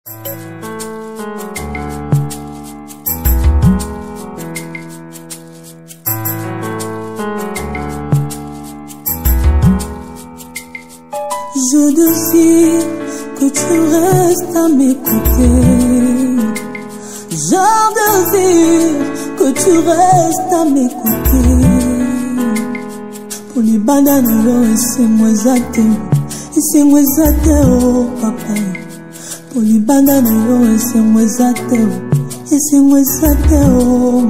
Je désire que tu restes à m'écouter. Je désire que tu restes à m'écouter. Pour les bananes, et c'est moi zate. Et c'est moi zate, oh papa. Pour les bananes, et c'est moi zate. Et c'est moi zate, oh.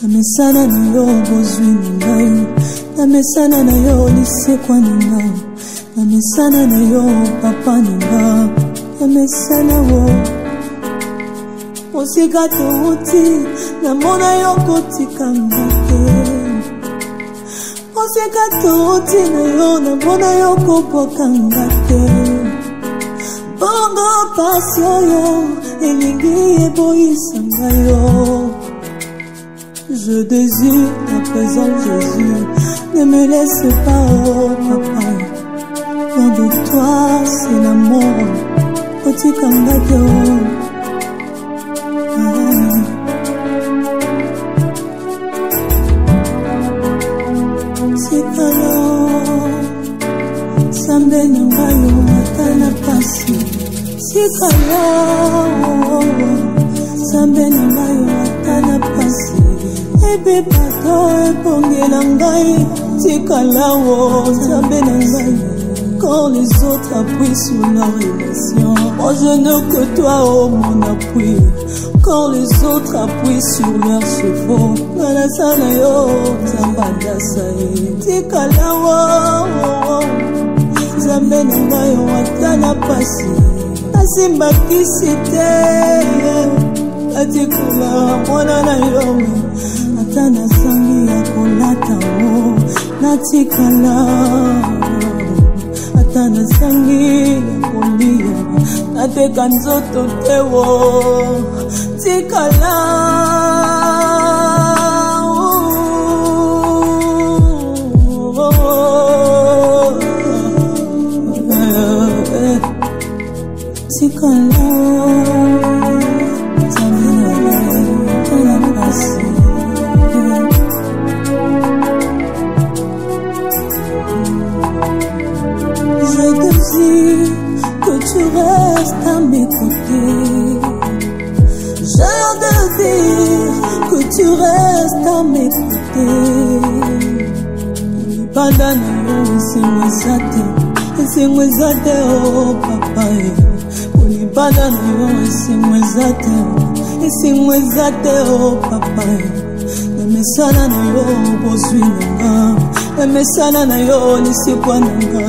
Na mesana na yo bozwi ngai. Na mesana na yo lise kwa ngai. Na mesana na yo papa nanga. Na mesana wo Osika touti na mona yo kotika ngate. Osika touti na yo na mona yo kopoka ngate. Bongo pasio yo elingi eboisa ngayo. Je désire ta présence, Jésus. Ne me laisse pas, oh papa. Loin de toi, c'est l'amour. Otikangate, Sikalo, Sambe Nangayo, Atana Pasi. Sikalo, Sambe Nangayo, Atana Pasi. Ebe pato epongela ngai tikalawo Nzambe na ngai. Quand les autres appuient sur la relation, moi je n'ai que toi, oh mon appui. Quand les autres appuient sur leurs chevaux, nalasana yo Nzambanda sae tikalawo Nzambe na ngai watana pasi asimba kisite atikula mwana na yo. Atana sangi ya kolata o natikala. Atana sangi ya kolia nateka nzoto tewo tikala. Tikala que tu restes à m'écouter. Je désire que tu restes à m'écouter. Bandana yo c'est moi zate. C'est moi zate oh papa. Bandana yo c'est moi zate. C'est moi zate oh papa. Na mesana na yo bozwi nanga. Na mesana na yo lisikwa nanga.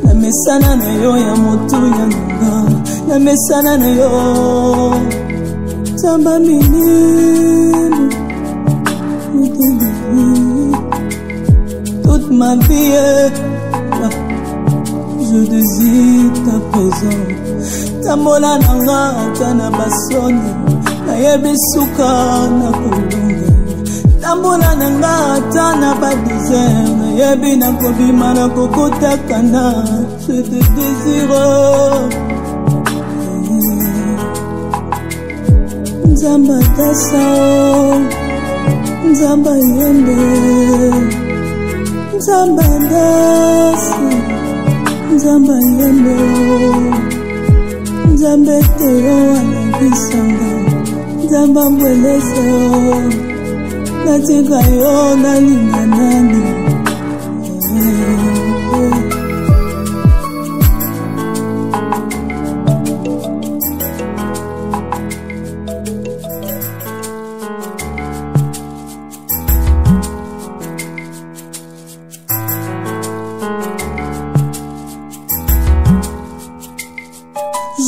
Na mesana na yo ya motu ya nanga. Na mesana na yo Tamba minime. Toute ma vie je désire ta présence. Tambola nanga atana basoni. Na yebesuka na kolonga. Tambola nanga atana ba désert. Na yebi na kobima na kokota kana. Je te désire. Nzamba dasa Nzamba yembe Nzamba dasa Nzamba yembe Nzambe teo anabisanga Nzamba mbweleze natika yo nalinga nani.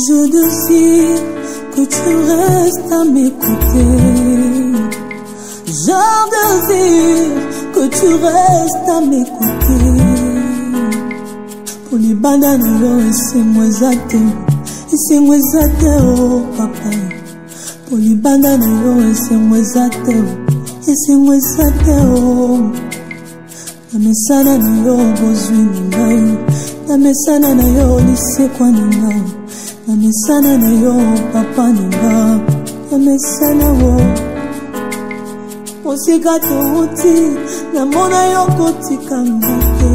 Je désire que tu restes à m'écouter. Je désire que tu restes à m'écouter. Pour les bananes, c'est moi zate. C'est moi zate, oh papa. Pour les bananes, c'est moi zate. C'est moi zate, oh. Na mesana na yo bozwi ngai. Na mesana na yo lise kwa ngai. Na mesana na yo papa ninga. Na mesana wo. Osika touti. Na mona yo kotika ngate.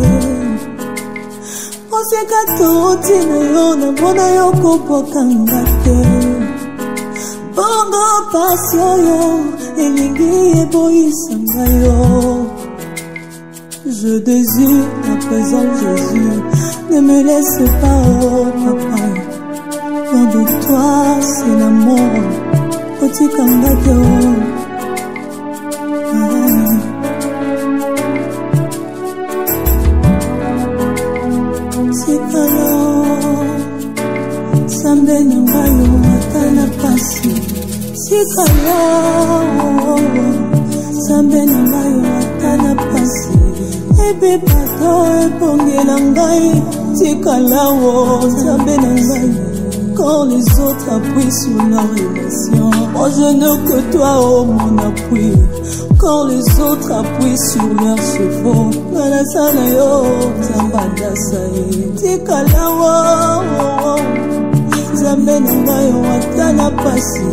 Osika touti na yo. Na mona yo kopoka ngate. Bongo pasio yo. Elingi eboisanga yo. Je désire ta présence, Jésus. Ne me laisse pas, oh papa. Loin de toi, c'est la mort. Oti kangato. Sikalo. Sambe nangayo atana pasi. Sikalo. Sambe nangayo atana pasi. Ebe bato epongela ngai. Tikalawo sambe nangai. Quand les autres appuient sur la relation, moi je n'ai que toi, oh mon appui. Quand les autres appuient sur leurs chevaux, nalasana yo, zambada sae. Tikalawo, zambe nangai yo atana pasi.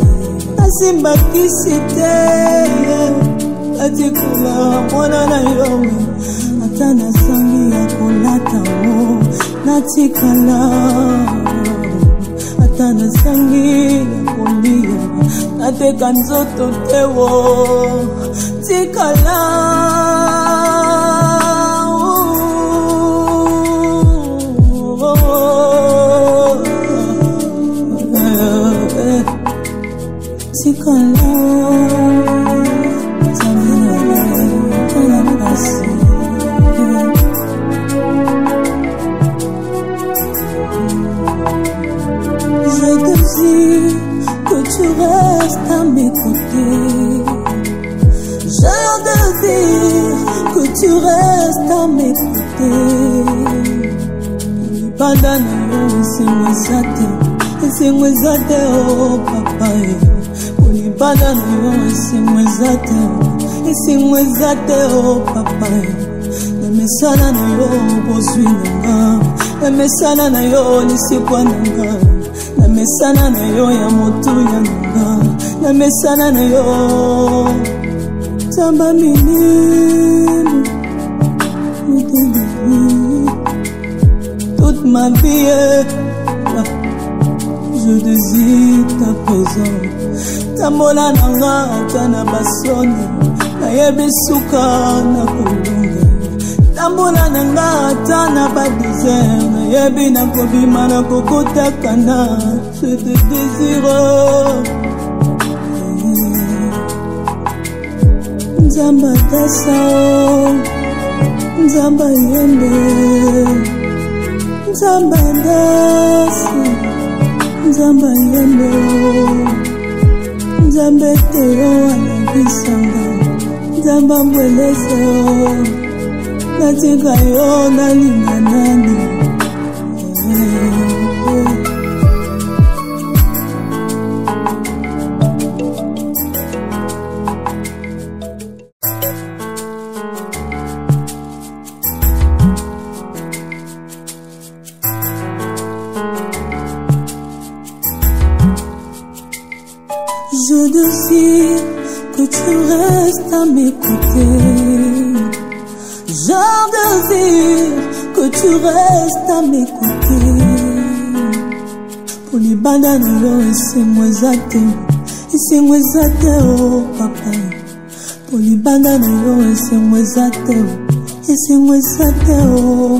Asimba kisite, atikula mwana na yo. Atana sangi ya kolata mo, natikala. Atana sangi ya kolia, nateka nzoto tewo, tikala. Tikala. Que tu restes à mes côtés. J'ai envie que tu restes à mes côtés. Bandana yo c'est mwezate oh papa. Bandana yo c'est mwezate oh papa. Na mesana na yo bozwi nanga. Na mesana na yo lisikwa nanga. Na mesana na yo ya moto ya nanga. Na mesana na yo tamba minime. Toute ma vie je désire ta présence. Tambola nanga atana basoni. Na yebesuka na kolunga. Tambola nanga atana ba désert. Na yebi na kobima na kokota kana. Je te désire. Nzamba tasa. Nzamba yembe. Nzamba ndasi. Nzamba yembe. Nzambe teo anabisanga. Nzamba mbweleze o. Natika yo nalinga nani. Je désire que tu restes à mes côtés. J'ai désire que tu restes à mes côtés. Pour les bananes, c'est moi oh papa. Pour les bananes, c'est moi oh.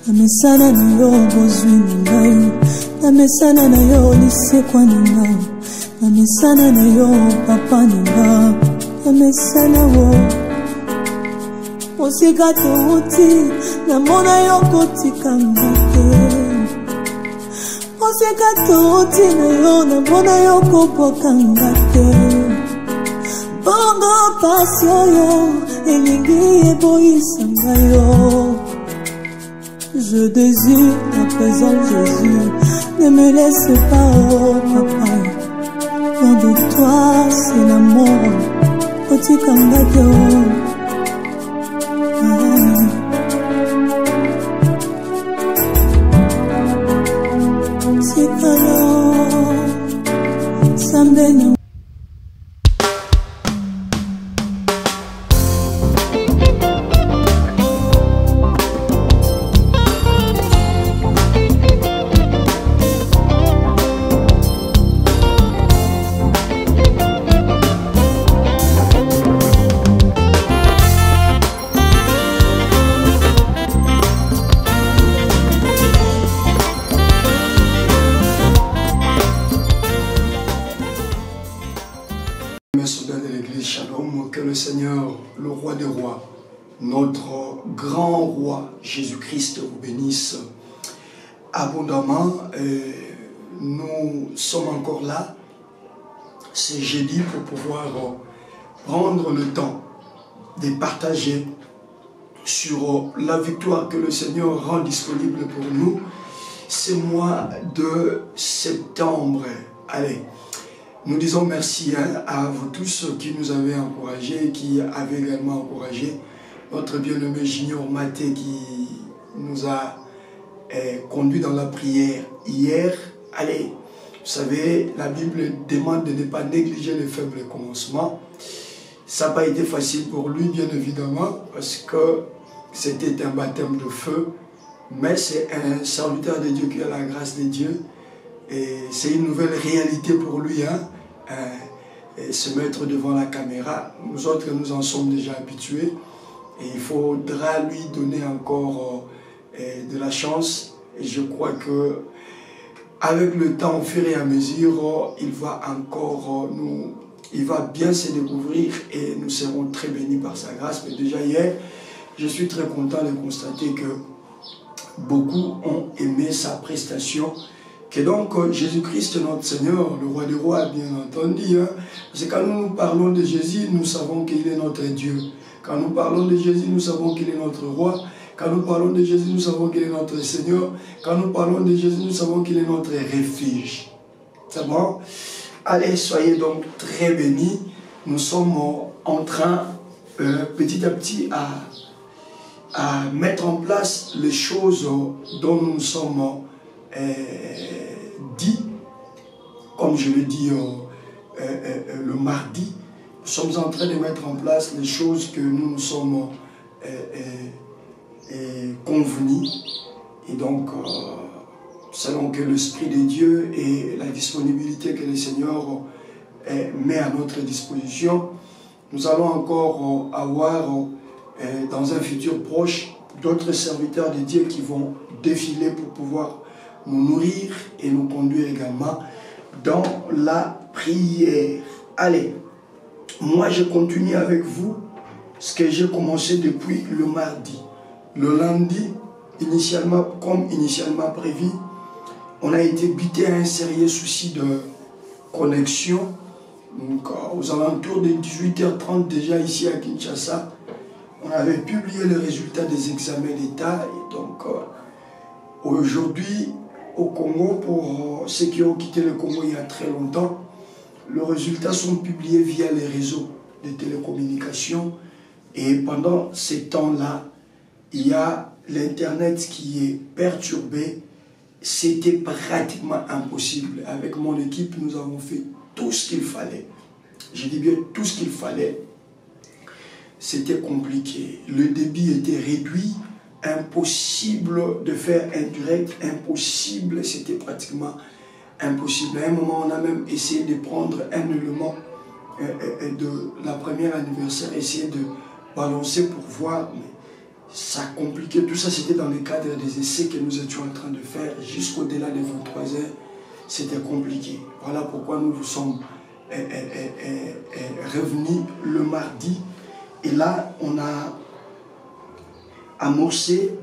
Na mesana na yo bozwi ngai. Na mesana na yo lisekwa ngai. Na mesana na yo papa ninga. Na mesana wo. Osika touti. Na mona yo kotika ngate. Osika touti na yo. Na mona yo kopoka ngate. Bongo pasio yo. Elingi eboisanga yo. Je désire ta présence, Jésus. Ne me laisse pas, oh papa. Loin de toi, c'est la mort. Oti kangato. C'est Nzambe. Que le Seigneur, le roi des rois, notre grand roi Jésus-Christ vous bénisse abondamment. Nous sommes encore là, c'est jeudi, pour pouvoir prendre le temps de partager sur la victoire que le Seigneur rend disponible pour nous ce mois de septembre. Allez. Nous disons merci à vous tous qui nous avez encouragés, qui avez également encouragé notre bien-aimé Junior Maté qui nous a conduit dans la prière hier. Allez, vous savez, la Bible demande de ne pas négliger les faibles commencements. Ça n'a pas été facile pour lui, bien évidemment, parce que c'était un baptême de feu, mais c'est un serviteur de Dieu qui a la grâce de Dieu. Et c'est une nouvelle réalité pour lui, se mettre devant la caméra. Nous autres, nous en sommes déjà habitués. Et il faudra lui donner encore de la chance. Et je crois que avec le temps, au fur et à mesure, il va encore il va bien se découvrir et nous serons très bénis par sa grâce. Mais déjà hier, je suis très content de constater que beaucoup ont aimé sa prestation. Que donc Jésus-Christ, notre Seigneur, le roi des rois, bien entendu, parce que quand nous parlons de Jésus, nous savons qu'il est notre Dieu. Quand nous parlons de Jésus, nous savons qu'il est notre roi. Quand nous parlons de Jésus, nous savons qu'il est notre Seigneur. Quand nous parlons de Jésus, nous savons qu'il est notre refuge. C'est bon? Allez, soyez donc très bénis. Nous sommes en train, petit à petit, à mettre en place les choses dont nous sommes dit, comme je l'ai dit le mardi, nous sommes en train de mettre en place les choses que nous nous sommes convenus. Et donc, selon que l'Esprit de Dieu et la disponibilité que le Seigneur met à notre disposition, nous allons encore avoir dans un futur proche d'autres serviteurs de Dieu qui vont défiler pour pouvoir nous nourrir et nous conduire également dans la prière. Allez, moi je continue avec vous ce que j'ai commencé depuis le mardi. Le lundi, comme initialement prévu, on a été buté à un sérieux souci de connexion. Donc, aux alentours de 18h30 déjà ici à Kinshasa, on avait publié les résultats des examens d'État. Et donc, aujourd'hui, au Congo, pour ceux qui ont quitté le Congo il y a très longtemps, les résultats sont publiés via les réseaux de télécommunications. Et pendant ces temps-là, il y a l'Internet qui est perturbé. C'était pratiquement impossible. Avec mon équipe, nous avons fait tout ce qu'il fallait. Je dis bien tout ce qu'il fallait. C'était compliqué. Le débit était réduit. Impossible de faire un direct. Impossible. C'était pratiquement impossible. À un moment, on a même essayé de prendre un élément de la première anniversaire, essayer de balancer pour voir. Mais ça compliquait. Tout ça, c'était dans le cadre des essais que nous étions en train de faire. Jusqu'au-delà des 23 heures, c'était compliqué. Voilà pourquoi nous vous sommes revenus le mardi. Et là, on a amorcé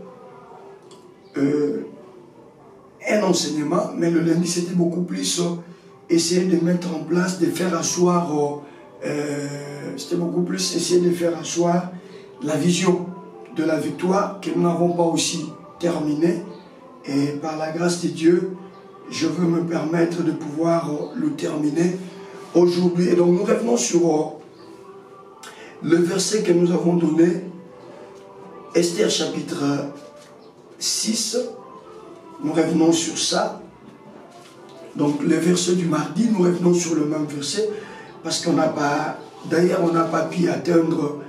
un enseignement, mais le lundi, c'était beaucoup plus essayer de mettre en place, de faire asseoir, c'était beaucoup plus essayer de faire asseoir la vision de la victoire que nous n'avons pas aussi terminée. Et par la grâce de Dieu, je veux me permettre de pouvoir le terminer aujourd'hui. Et donc nous revenons sur le verset que nous avons donné, Esther chapitre 6. Nous revenons sur ça. Donc le verset du mardi, nous revenons sur le même verset parce qu'on n'a pas, d'ailleurs on n'a pas pu atteindre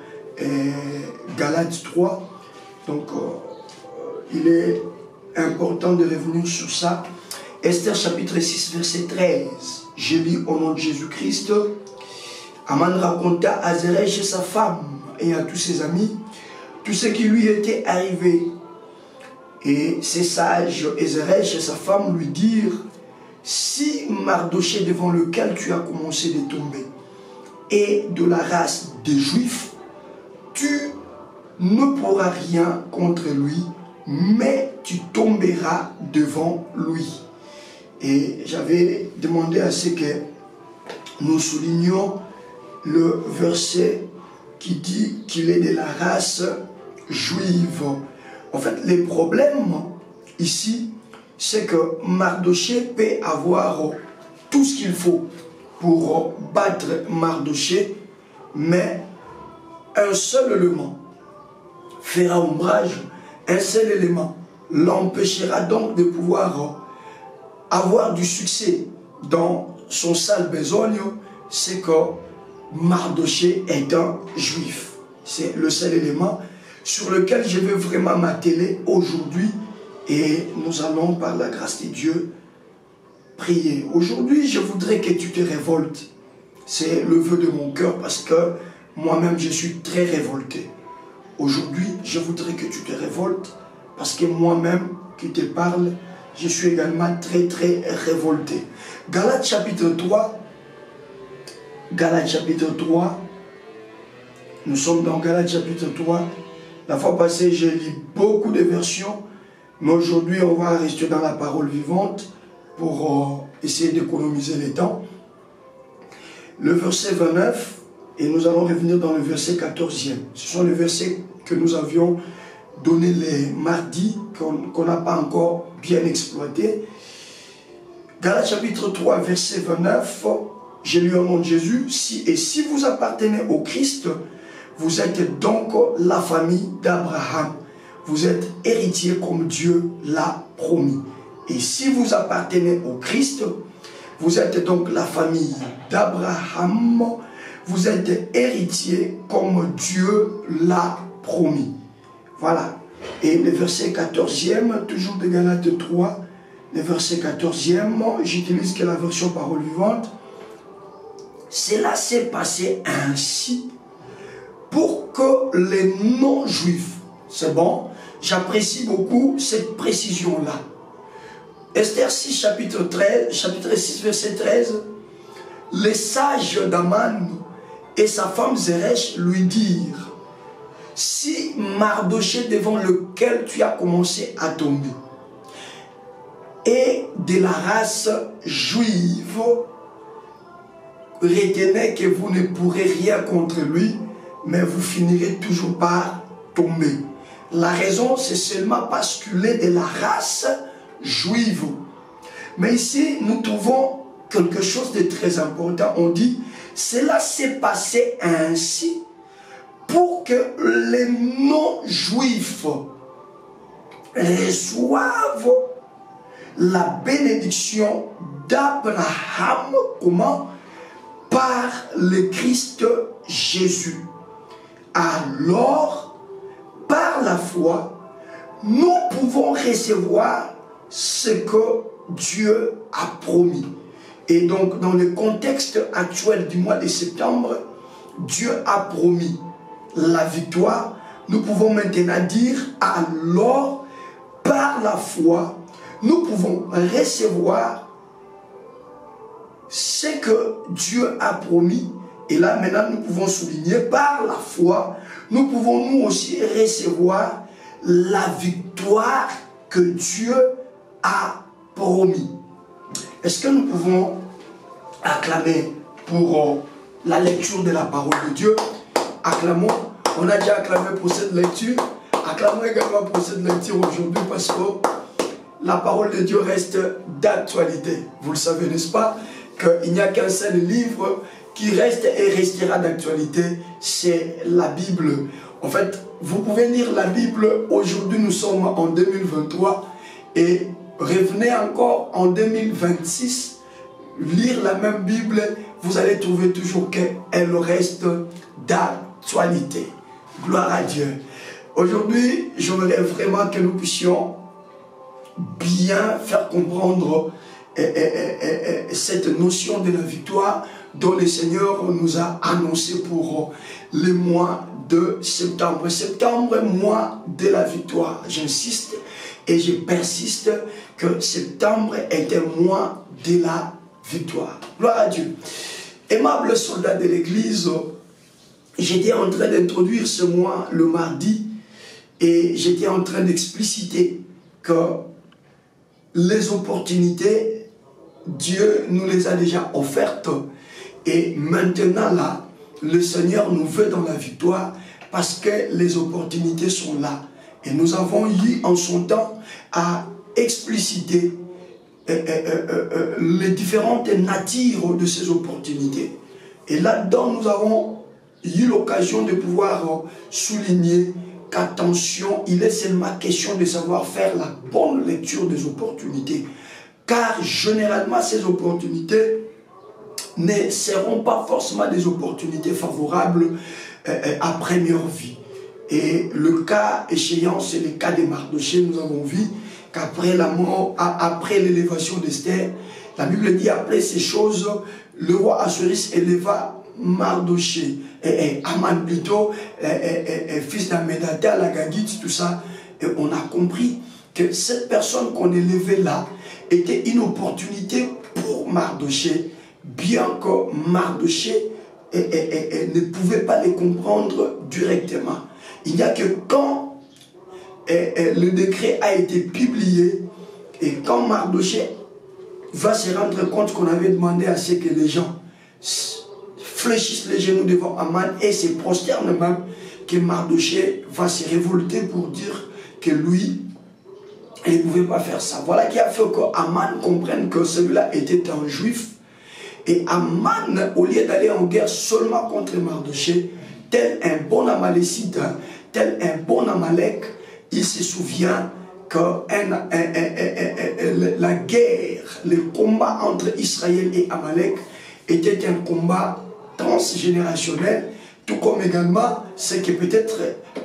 Galates 3. Donc il est important de revenir sur ça. Esther chapitre 6 verset 13. Je lis au nom de Jésus-Christ. Aman raconta à Zeresh et sa femme et à tous ses amis tout ce qui lui était arrivé. Et ces sages, Zeresh et sa femme lui dirent: si Mardochée devant lequel tu as commencé de tomber est de la race des Juifs, tu ne pourras rien contre lui, mais tu tomberas devant lui. Et j'avais demandé à ce que nous soulignions le verset qui dit qu'il est de la race juive. En fait, le problème ici, c'est que Mardochée peut avoir tout ce qu'il faut pour battre Mardochée, mais un seul élément fera ombrage, un seul élément l'empêchera donc de pouvoir avoir du succès dans son sale besogne, c'est que Mardochée est un juif. C'est le seul élément sur lequel je veux vraiment m'atteler aujourd'hui, et nous allons par la grâce de Dieu prier. Aujourd'hui, je voudrais que tu te révoltes. C'est le vœu de mon cœur parce que moi-même je suis très révolté. Aujourd'hui, je voudrais que tu te révoltes parce que moi-même qui te parle, je suis également très révolté. Galates chapitre 3. Galates chapitre 3. Nous sommes dans Galates chapitre 3. La fois passée, j'ai lu beaucoup de versions, mais aujourd'hui, on va rester dans la parole vivante pour essayer d'économiser le temps. Le verset 29, et nous allons revenir dans le verset 14e. Ce sont les versets que nous avions donnés les mardis, qu'on n'a pas encore bien exploités. Galates chapitre 3, verset 29, j'ai lu au nom de Jésus, si vous appartenez au Christ, vous êtes donc la famille d'Abraham. Vous êtes héritier comme Dieu l'a promis. Et si vous appartenez au Christ, vous êtes donc la famille d'Abraham. Vous êtes héritier comme Dieu l'a promis. Voilà. Et le verset 14e, toujours de Galates 3, le verset 14e, j'utilise que la version parole vivante. Cela s'est passé ainsi pour que les non-juifs, c'est bon, j'apprécie beaucoup cette précision-là. Esther 6, chapitre 6, verset 13, les sages d'Aman et sa femme Zeresh lui dirent: si Mardochée devant lequel tu as commencé à tomber est de la race juive, retenez que vous ne pourrez rien contre lui, mais vous finirez toujours par tomber. La raison, c'est seulement parce qu'il est de la race juive. Mais ici, nous trouvons quelque chose de très important. On dit, cela s'est passé ainsi pour que les non-juifs reçoivent la bénédiction d'Abraham. Comment? Par le Christ Jésus. Alors, par la foi, nous pouvons recevoir ce que Dieu a promis. Et donc, dans le contexte actuel du mois de septembre, Dieu a promis la victoire. Nous pouvons maintenant dire, alors, par la foi, nous pouvons recevoir ce que Dieu a promis. Et là, maintenant, nous pouvons souligner, par la foi, nous pouvons nous aussi recevoir la victoire que Dieu a promis. Est-ce que nous pouvons acclamer pour la lecture de la parole de Dieu? Acclamons. On a déjà acclamé pour cette lecture. Acclamons également pour cette lecture aujourd'hui parce que la parole de Dieu reste d'actualité. Vous le savez, n'est-ce pas? Qu'il n'y a qu'un seul livre qui reste et restera d'actualité, c'est la Bible. En fait, vous pouvez lire la Bible. Aujourd'hui, nous sommes en 2023 et revenez encore en 2026 lire la même Bible, vous allez trouver toujours qu'elle reste d'actualité. Gloire à Dieu. Aujourd'hui, j'aimerais vraiment que nous puissions bien faire comprendre cette notion de la victoire dont le Seigneur nous a annoncé pour le mois de septembre. Septembre, mois de la victoire. J'insiste et je persiste que septembre est un mois de la victoire. Gloire à Dieu. Aimables soldats de l'Église, j'étais en train d'introduire ce mois le mardi et j'étais en train d'expliciter que les opportunités, Dieu nous les a déjà offertes et maintenant là, le Seigneur nous veut dans la victoire parce que les opportunités sont là. Et nous avons eu en son temps à expliciter les différentes natures de ces opportunités. Et là-dedans, nous avons eu l'occasion de pouvoir souligner qu'attention, il est seulement question de savoir faire la bonne lecture des opportunités. Car généralement, ces opportunités ne seront pas forcément des opportunités favorables à première vie. Et le cas échéant, c'est le cas de Mardochée. Nous avons vu qu'après la mort, après l'élévation d'Esther, la Bible dit après ces choses, le roi Assuérus éleva Mardochée, Aman plutôt, fils d'Ammédatha, la Gagite, tout ça. Et on a compris que cette personne qu'on élevait là était une opportunité pour Mardochée, bien que Mardochée ne pouvait pas les comprendre directement. Il n'y a que quand le décret a été publié et quand Mardochée va se rendre compte qu'on avait demandé à ce que les gens fléchissent les genoux devant Aman et se prosternent même, que Mardochée va se révolter pour dire que lui, il ne pouvait pas faire ça. Voilà qui a fait que Aman comprenne que celui-là était un juif. Et Aman, au lieu d'aller en guerre seulement contre Mardochée, tel un bon Amalécite, tel un bon Amalek, il se souvient que la guerre, le combat entre Israël et Amalek était un combat transgénérationnel, tout comme également ce que peut-être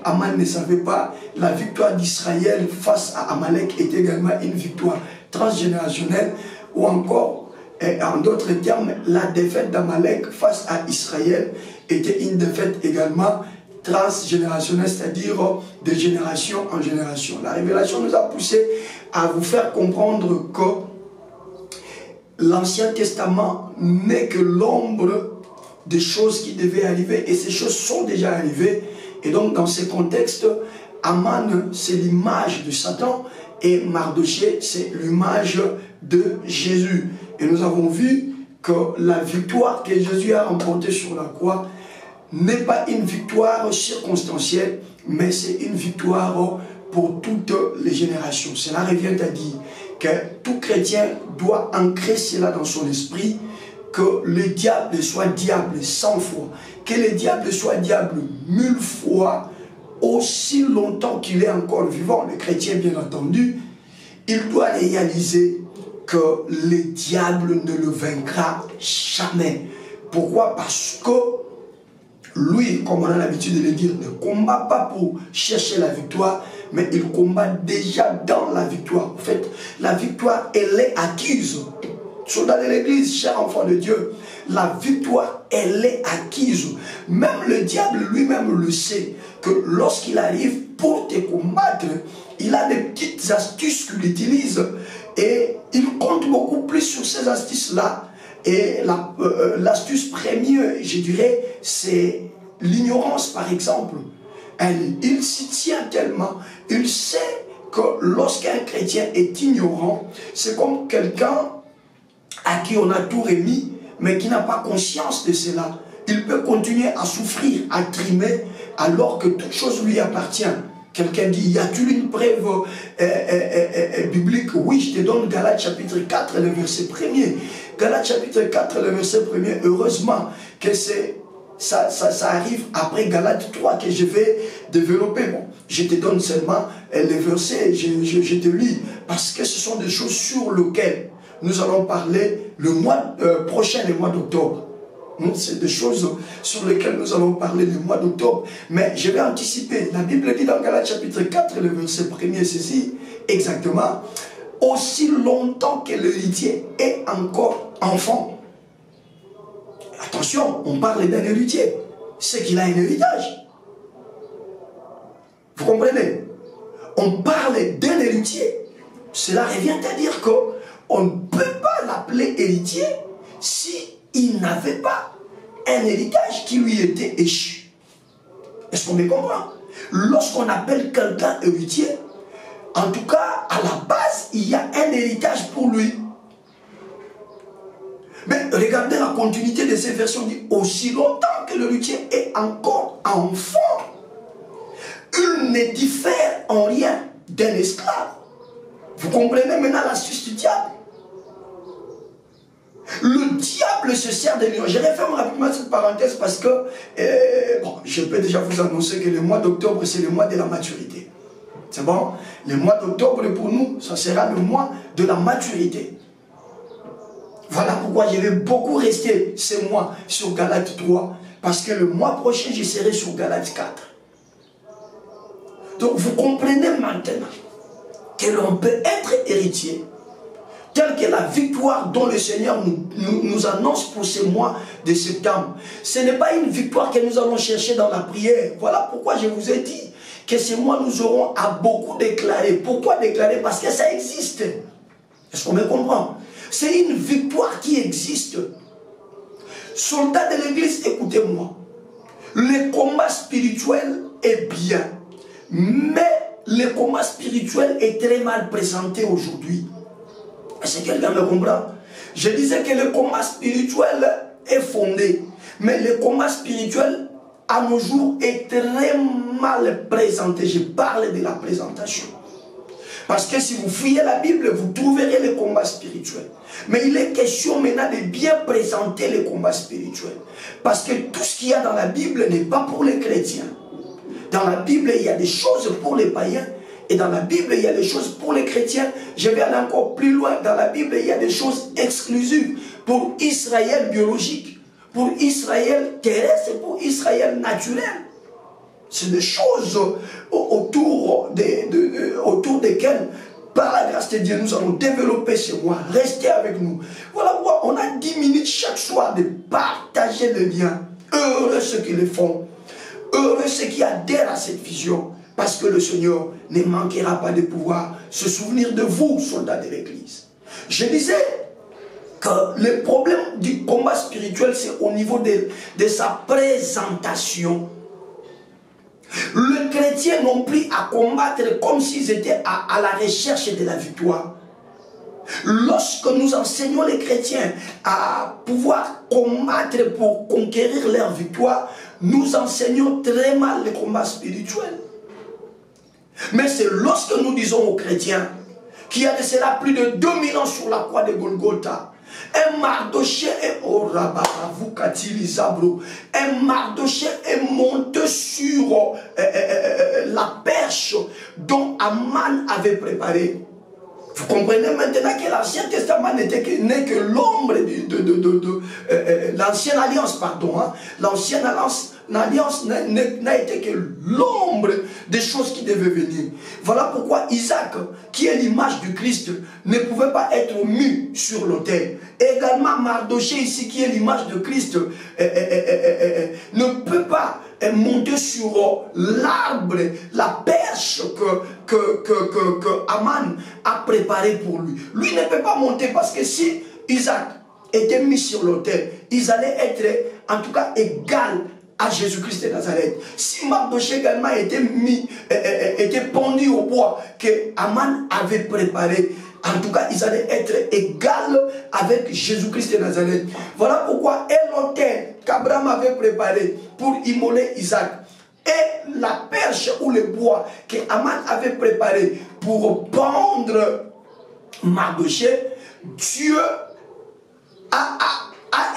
Aman ne savait pas, la victoire d'Israël face à Amalek était également une victoire transgénérationnelle, ou encore, en d'autres termes, la défaite d'Amalek face à Israël était une défaite également transgénérationnelle, c'est-à-dire de génération en génération. La révélation nous a poussé à vous faire comprendre que l'Ancien Testament n'est que l'ombre des choses qui devaient arriver, et ces choses sont déjà arrivées. Et donc dans ce contexte, Aman c'est l'image de Satan et Mardochée c'est l'image de Jésus. Et nous avons vu que la victoire que Jésus a remportée sur la croix n'est pas une victoire circonstancielle, mais c'est une victoire pour toutes les générations. Cela revient à dire que tout chrétien doit ancrer cela dans son esprit, que le diable soit diable 100 fois, que le diable soit diable 1000 fois, aussi longtemps qu'il est encore vivant, le chrétien bien entendu, il doit réaliser que le diable ne le vaincra jamais. Pourquoi? Parce que lui, comme on a l'habitude de le dire, ne combat pas pour chercher la victoire, mais il combat déjà dans la victoire. En fait, la victoire, elle est acquise. Soldats de l'Église, chers enfants de Dieu, la victoire, elle est acquise. Même le diable lui-même le sait, que lorsqu'il arrive pour te combattre, il a des petites astuces qu'il utilise et il compte beaucoup plus sur ces astuces-là. Et l'astuce première, je dirais, c'est l'ignorance, par exemple. Il s'y tient tellement, il sait que lorsqu'un chrétien est ignorant, c'est comme quelqu'un à qui on a tout remis, mais qui n'a pas conscience de cela. Il peut continuer à souffrir, à trimer, alors que toute chose lui appartient. Quelqu'un dit, y a-t-il une preuve biblique? Oui, je te donne Galates chapitre 4, le verset 1er. Galates chapitre 4, le verset 1er. Heureusement que ça arrive après Galates 3 que je vais développer. Bon, je te donne seulement les versets, je te lis, parce que ce sont des choses sur lesquelles nous allons parler le mois prochain, le mois d'octobre. C'est des choses sur lesquelles nous allons parler le mois d'octobre. Mais je vais anticiper. La Bible dit dans Galates chapitre 4, le verset 1er, ceci exactement. Aussi longtemps que l'héritier est encore enfant. Attention, on parle d'un héritier. C'est qu'il a un héritage. Vous comprenez? On parle d'un héritier. Cela revient à dire qu'on ne peut pas l'appeler héritier si il n'avait pas un héritage qui lui était échu. Est-ce qu'on me comprend? Lorsqu'on appelle quelqu'un héritier, en tout cas, à la base, il y a un héritage pour lui. Mais regardez la continuité de ces versions, dit aussi longtemps que l'héritier est encore enfant, il ne diffère en rien d'un esclave. Vous comprenez maintenant l'astuce du diable? Le diable se sert de l'union. Je vais faire rapidement cette parenthèse parce que bon, je peux déjà vous annoncer que le mois d'octobre, c'est le mois de la maturité. C'est bon? Le mois d'octobre, pour nous, ça sera le mois de la maturité. Voilà pourquoi je vais beaucoup rester ce mois sur Galates 3. Parce que le mois prochain, je serai sur Galates 4. Donc, vous comprenez maintenant que l'on peut être héritier, telle que la victoire dont le Seigneur nous annonce pour ce mois de septembre. Ce n'est pas une victoire que nous allons chercher dans la prière. Voilà pourquoi je vous ai dit que ce mois nous aurons à beaucoup déclarer. Pourquoi déclarer? Parce que ça existe. Est-ce qu'on me comprend? C'est une victoire qui existe. Soldats de l'église, écoutez-moi. Le combat spirituel est bien, mais le combat spirituel est très mal présenté aujourd'hui. Est-ce que quelqu'un me comprend? Je disais que le combat spirituel est fondé, mais le combat spirituel à nos jours est très mal présenté. Je parle de la présentation. Parce que si vous fouillez la Bible, vous trouverez le combat spirituel. Mais il est question maintenant de bien présenter le combat spirituel. Parce que tout ce qu'il y a dans la Bible n'est pas pour les chrétiens. Dans la Bible, il y a des choses pour les païens. Et dans la Bible, il y a des choses pour les chrétiens. Je vais aller encore plus loin. Dans la Bible, il y a des choses exclusives pour Israël biologique, pour Israël terrestre et pour Israël naturel. C'est des choses autour desquelles, par la grâce de Dieu, nous allons développer ce mois. Restez avec nous. Voilà pourquoi on a 10 minutes chaque soir de partager le lien. Heureux ceux qui le font. Heureux ceux qui adhèrent à cette vision. Parce que le Seigneur ne manquera pas de pouvoir se souvenir de vous, soldats de l'Église. Je disais que le problème du combat spirituel, c'est au niveau de sa présentation. Les chrétiens n'ont plus à combattre comme s'ils étaient à la recherche de la victoire. Lorsque nous enseignons les chrétiens à pouvoir combattre pour conquérir leur victoire, nous enseignons très mal le combat spirituel. Mais c'est lorsque nous disons aux chrétiens qu'il y a de cela plus de 2000 ans sur la croix de Golgotha, un Mardoché est monté sur la perche dont Aman avait préparé. Vous comprenez maintenant que l'Ancien Testament n'est que l'ombre de l'Ancienne Alliance, pardon. Hein. L'Ancienne Alliance n'a été que l'ombre des choses qui devaient venir. Voilà pourquoi Isaac, qui est l'image du Christ, ne pouvait pas être mu sur l'autel. Également Mardoché ici, qui est l'image de Christ, ne peut pas monter sur l'arbre, la perche que Aman a préparé pour lui. Lui ne peut pas monter parce que si Isaac était mis sur l'autel, ils allaient être en tout cas égal à Jésus-Christ de Nazareth. Si Mardoché également était pendu au bois que Aman avait préparé, en tout cas, ils allaient être égaux avec Jésus-Christ de Nazareth. Voilà pourquoi l'autel qu'Abraham avait préparé pour immoler Isaac et la perche ou le bois que Aman avait préparé pour pendre Mardoché, Dieu a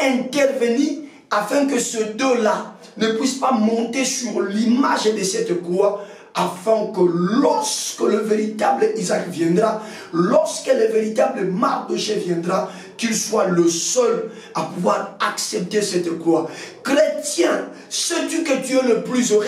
intervenu afin que ces deux-là ne puissent pas monter sur l'image de cette croix afin que lorsque le véritable Isaac viendra, lorsque le véritable Mardochée viendra, qu'il soit le seul à pouvoir accepter cette croix. Chrétien, sais-tu que tu es le plus heureux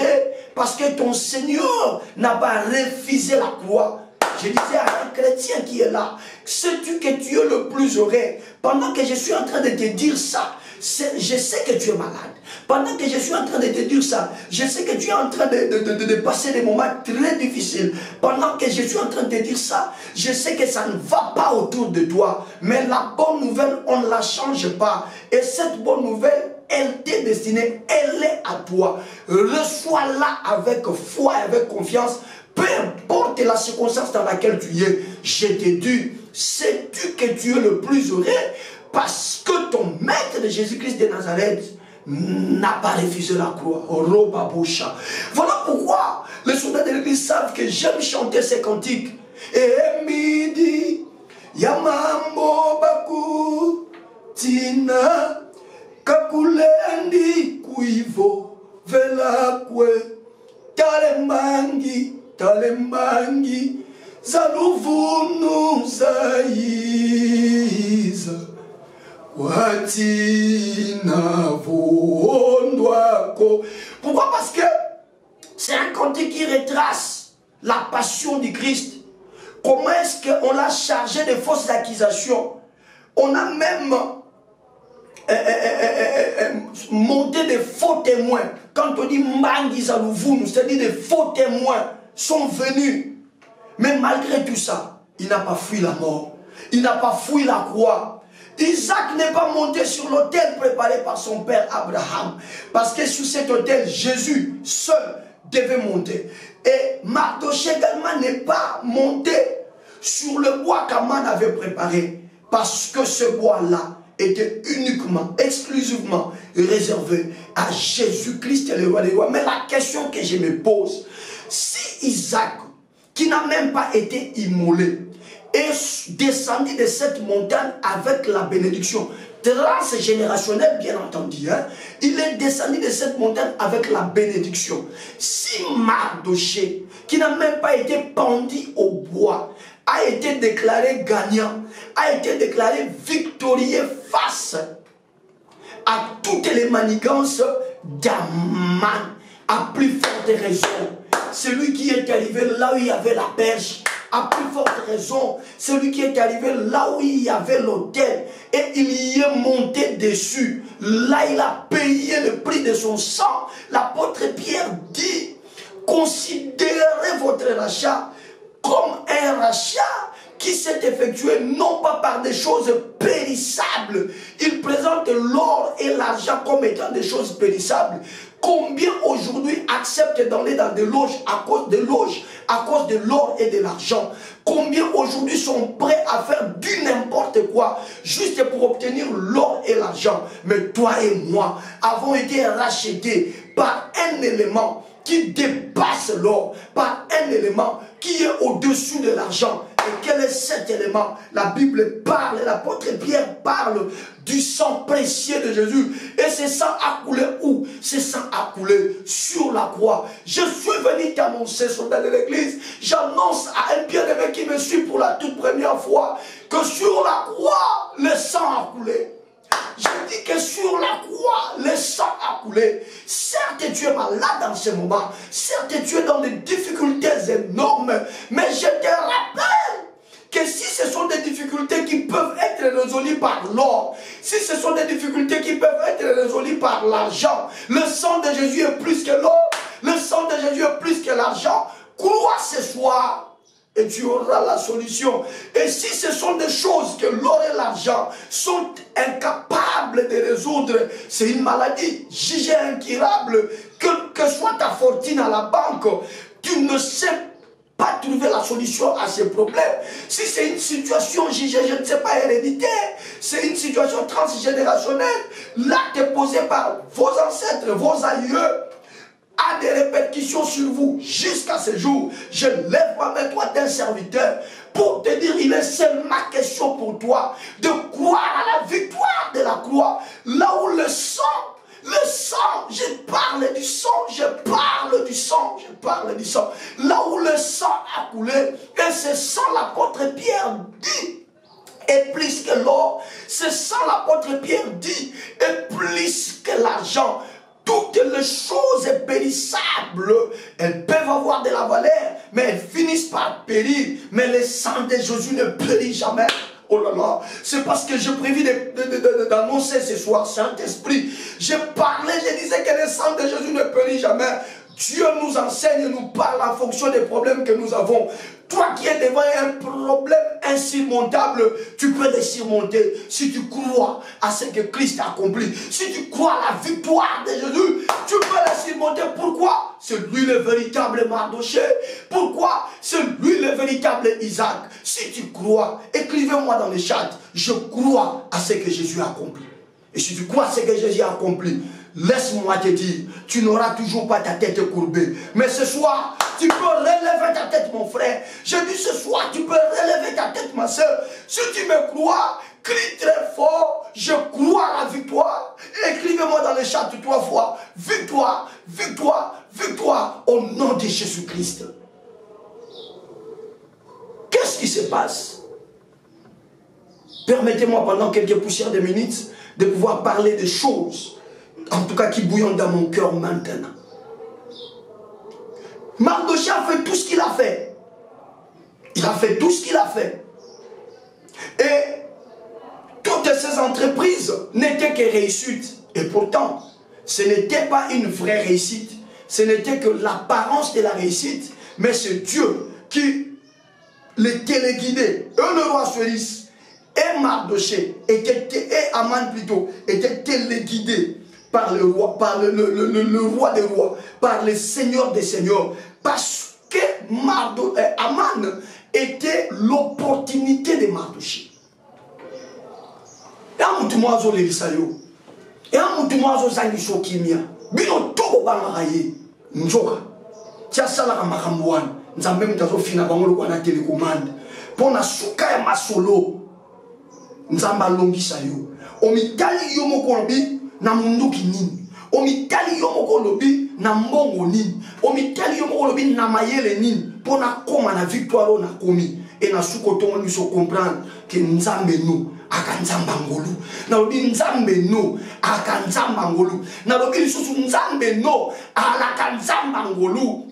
parce que ton Seigneur n'a pas refusé la croix? Je disais à un chrétien qui est là, sais-tu que tu es le plus heureux? Pendant que je suis en train de te dire ça, je sais que tu es malade. Pendant que je suis en train de te dire ça, je sais que tu es en train de passer des moments très difficiles. Pendant que je suis en train de te dire ça, je sais que ça ne va pas autour de toi. Mais la bonne nouvelle, on ne la change pas. Et cette bonne nouvelle, elle t'est destinée, elle est à toi. Reçois-la avec foi et avec confiance. Peu importe la circonstance dans laquelle tu es, je te dis, sais-tu que tu es le plus heureux parce que ton maître de Jésus-Christ de Nazareth n'a pas refusé la croix. Voilà pourquoi les soldats de l'église savent que j'aime chanter ces cantiques. Et midi, Yamambo Baku, Tina, Kakulendi, Kuivo, Velakwe, Talemangi, Talemangi, Zaluvunu Zaiza, Watina Vondwako. Pourquoi? Parce que c'est un cantique qui retrace la passion du Christ. Comment est-ce qu'on l'a chargé de fausses accusations? On a même monté des faux témoins. Quand on dit Mangi Zaluvunu, c'est-à-dire des faux témoins sont venus. Mais malgré tout ça, il n'a pas fui la mort. Il n'a pas fui la croix. Isaac n'est pas monté sur l'autel préparé par son père Abraham. Parce que sur cet autel, Jésus seul devait monter. Et Mardochée également n'est pas monté sur le bois qu'Aman avait préparé. Parce que ce bois-là était uniquement, exclusivement réservé à Jésus-Christ, le roi des rois. Mais la question que je me pose, si Isaac, qui n'a même pas été immolé, est descendu de cette montagne avec la bénédiction transgénérationnelle, bien entendu, hein, il est descendu de cette montagne avec la bénédiction. Si Mardochée, qui n'a même pas été pendu au bois, a été déclaré gagnant, a été déclaré victorieux face à toutes les manigances d'Aman, à plus forte raison, celui qui est arrivé là où il y avait la perche, à plus forte raison, celui qui est arrivé là où il y avait l'autel et il y est monté dessus, là il a payé le prix de son sang. L'apôtre Pierre dit, considérez votre rachat comme un rachat qui s'est effectué non pas par des choses périssables. Il présente l'or et l'argent comme étant des choses périssables. Combien aujourd'hui acceptent d'aller dans des loges à cause de l'or et de l'argent? Combien aujourd'hui sont prêts à faire du n'importe quoi juste pour obtenir l'or et l'argent? Mais toi et moi avons été rachetés par un élément qui dépasse l'or, par un élément qui est au-dessus de l'argent. Et quel est cet élément? La Bible parle, l'apôtre Pierre parle du sang précieux de Jésus. Et ce sang a coulé où? Ce sang a coulé sur la croix. Je suis venu t'annoncer, soldat de l'église, j'annonce à un bien-aimé qui me suit pour la toute première fois, que sur la croix, le sang a coulé. Je dis que sur la croix, le sang a coulé. Certes, tu es malade en ce moment. Certes, tu es dans des difficultés énormes. Mais je te rappelle que si ce sont des difficultés qui peuvent être résolues par l'or, si ce sont des difficultés qui peuvent être résolues par l'argent, le sang de Jésus est plus que l'or, le sang de Jésus est plus que l'argent. Crois ce soir et tu auras la solution. Et si ce sont des choses que l'or et l'argent sont incapables de résoudre, c'est une maladie jugée incurable, que soit ta fortune à la banque, tu ne sais pas trouver la solution à ces problèmes. Si c'est une situation jugée, je ne sais pas, héréditaire, c'est une situation transgénérationnelle, l'acte posé par vos ancêtres, vos aïeux, a des répercussions sur vous jusqu'à ce jour. Je lève ma main, toi d'un serviteur, pour te dire, il est seulement question pour toi de croire à la victoire de la croix, là où le sang, je parle du sang, je parle parle du sang, je parle du sang. Là où le sang a coulé, et ce sang, l'apôtre Pierre dit, et plus que l'or, ce sang, l'apôtre Pierre dit, et plus que l'argent. Toutes les choses périssables, elles peuvent avoir de la valeur, mais elles finissent par périr. Mais le sang de Jésus ne périt jamais. Oh là là, c'est parce que je prévis d'annoncer ce soir, Saint-Esprit. Je parlais, je disais que le sang de Jésus ne périt jamais. Dieu nous enseigne, nous parle en fonction des problèmes que nous avons. Toi qui es devant un problème insurmontable, tu peux le surmonter si tu crois à ce que Christ a accompli. Si tu crois à la victoire de Jésus, tu peux le surmonter. Pourquoi? C'est lui le véritable Mardoché. Pourquoi? C'est lui le véritable Isaac. Si tu crois, écrivez-moi dans le chat, je crois à ce que Jésus a accompli. Et si tu crois à ce que Jésus a accompli, laisse-moi te dire, tu n'auras toujours pas ta tête courbée. Mais ce soir, tu peux relever ta tête, mon frère. Je dis ce soir, tu peux relever ta tête, ma soeur. Si tu me crois, crie très fort, je crois à la victoire. Écrivez-moi dans le chat 3 fois, victoire, victoire, victoire, au nom de Jésus-Christ. Qu'est-ce qui se passe? Permettez-moi pendant quelques poussières de minutes de pouvoir parler des choses, en tout cas qui bouillonnent dans mon cœur maintenant. Mardoché a fait tout ce qu'il a fait. Il a fait tout ce qu'il a fait. Et toutes ces entreprises n'étaient que réussites. Et pourtant, ce n'était pas une vraie réussite. Ce n'était que l'apparence de la réussite. Mais c'est Dieu qui les téléguidait. Eux, le roi Céris et Mardoché, et Aman plutôt, étaient téléguidés par le roi, par le roi des rois, par le seigneur des seigneurs, parce que Aman était l'opportunité de Mardoché. Et un moutumoiseau l'Elisayo, et un moutumoiseau Zangisho Kimia, bino tout bangaraye, njoka, tia sala makamouane, nzambe mutazo fina bangolo kwa na télécommande, pour na souka ya masolo, nzamba longisa yo, omitali yo mokolobi, na munduki nini, omitali yo mokolobi, na mbongo nini, omitali yo mokolobi, na mayele nini, pour na koma na victoire na komi, et na soukoton lui se comprendre que nzambe nous, akanzamba ngolu, na lobi nzambe nous, akanzamba ngolu, na lobi lisusu nzambe no, alakanzamba ngolu.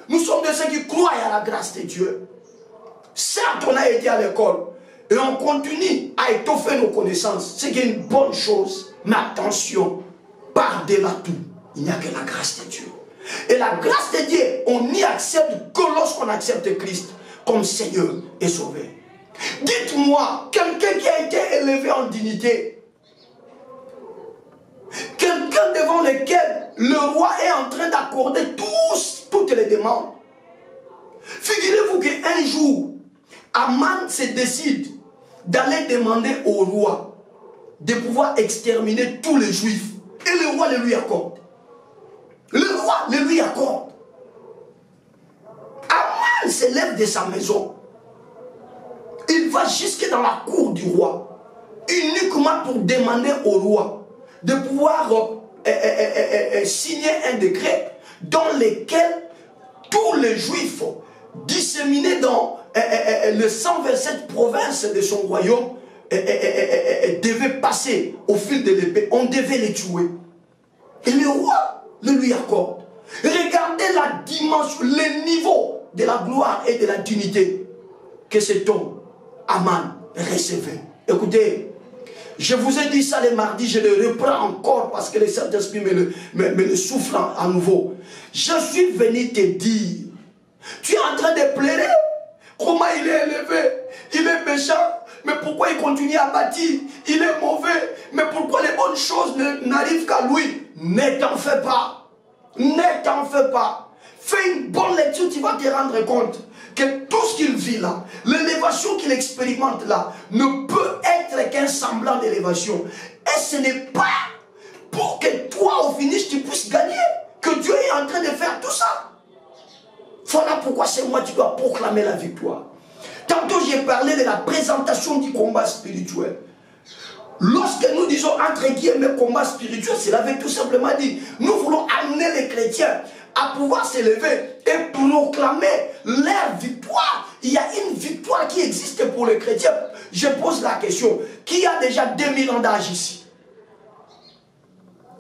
Nous sommes de ceux qui croient à la grâce de Dieu. Certes, on a été à l'école, et on continue à étoffer nos connaissances, c'est une bonne chose, mais attention, par-delà tout, il n'y a que la grâce de Dieu. Et la grâce de Dieu, on n'y accepte que lorsqu'on accepte Christ comme Seigneur et Sauveur. Dites-moi, quelqu'un qui a été élevé en dignité, quelqu'un devant lequel le roi est en train d'accorder toutes les demandes. Figurez-vous qu'un jour, Aman se décide d'aller demander au roi de pouvoir exterminer tous les juifs. Et le roi le lui accorde. Le roi le lui accorde. Aman se lève de sa maison. Il va jusque dans la cour du roi, uniquement pour demander au roi de pouvoir signer un décret dans lequel tous les juifs disséminés dans les 127 provinces de son royaume devaient passer au fil de l'épée. On devait les tuer. Et le roi le lui accorde. Regardez la dimension, le niveau de la gloire et de la dignité que cet homme, Aman, recevait. Écoutez, je vous ai dit ça le mardi, je le reprends encore parce que le Saint-Esprit me le souffle à nouveau. Je suis venu te dire, tu es en train de pleurer. Comment il est élevé? Il est méchant. Mais pourquoi il continue à bâtir? Il est mauvais. Mais pourquoi les bonnes choses n'arrivent qu'à lui? Ne t'en fais pas. Ne t'en fais pas. Fais une bonne lecture, tu vas te rendre compte que tout ce qu'il vit là, l'élévation qu'il expérimente là, ne peut être qu'un semblant d'élévation. Et ce n'est pas pour que toi, au finish, tu puisses gagner, que Dieu est en train de faire tout ça. Voilà pourquoi c'est moi qui dois proclamer la victoire. Tantôt j'ai parlé de la présentation du combat spirituel. Lorsque nous disons entre guillemets combat spirituel, cela veut tout simplement dire, nous voulons amener les chrétiens à pouvoir s'élever et proclamer leur victoire. Il y a une victoire qui existe pour les chrétiens. Je pose la question, qui a déjà 2000 ans d'âge ici?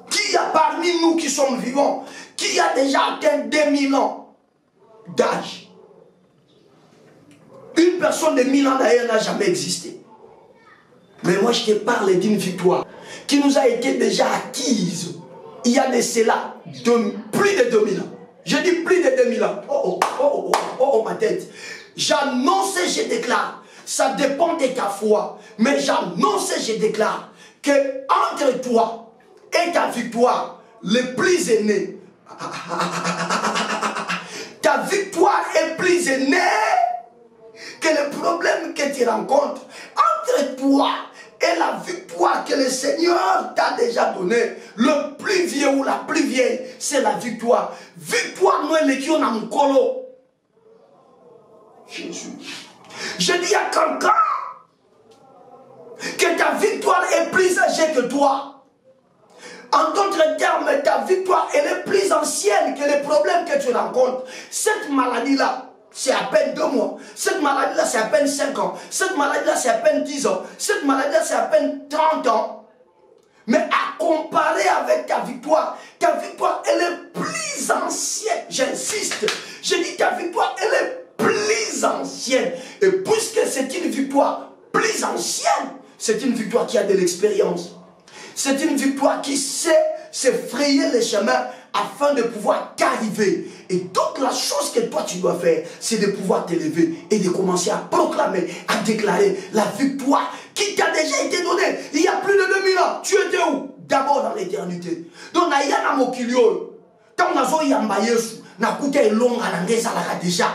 Qui a parmi nous qui sommes vivants, qui a déjà atteint 2000 ans d'âge? Une personne de 1000 ans d'ailleurs n'a jamais existé. Mais moi je te parle d'une victoire qui nous a été déjà acquise il y a de cela plus de 2000 ans. Je dis plus de 2000 ans. Oh, ma tête. J'annonce et je déclare. Ça dépend de ta foi. Mais j'annonce et je déclare que entre toi et ta victoire, le plus aîné, ta victoire est plus aînée que le problème que tu rencontres. Entre toi et la victoire que le Seigneur t'a déjà donnée, le plus vieux ou la plus vieille, c'est la victoire. Victoire, nous, qui on a mon colo. Jésus. Je dis à quelqu'un que ta victoire est plus âgée que toi. En d'autres termes, ta victoire, elle est plus ancienne que les problèmes que tu rencontres. Cette maladie-là, c'est à peine 2 mois. Cette maladie-là, c'est à peine 5 ans. Cette maladie-là, c'est à peine 10 ans. Cette maladie-là, c'est à peine 30 ans. Mais à comparer avec ta victoire, elle est plus ancienne. J'insiste. Je dis ta victoire, elle est plus ancienne. Et puisque c'est une victoire plus ancienne, c'est une victoire qui a de l'expérience. C'est une victoire qui sait se frayer les chemins afin de pouvoir t'arriver. Et toute la chose que toi tu dois faire, c'est de pouvoir t'élever et de commencer à proclamer, à déclarer la victoire qui t'a déjà été donnée il y a plus de 2000 ans. Tu étais où? D'abord dans l'éternité. Donc, na yana mokilio, tant nazo yamba Yesu, na kuta elonga na ngeza la déjà.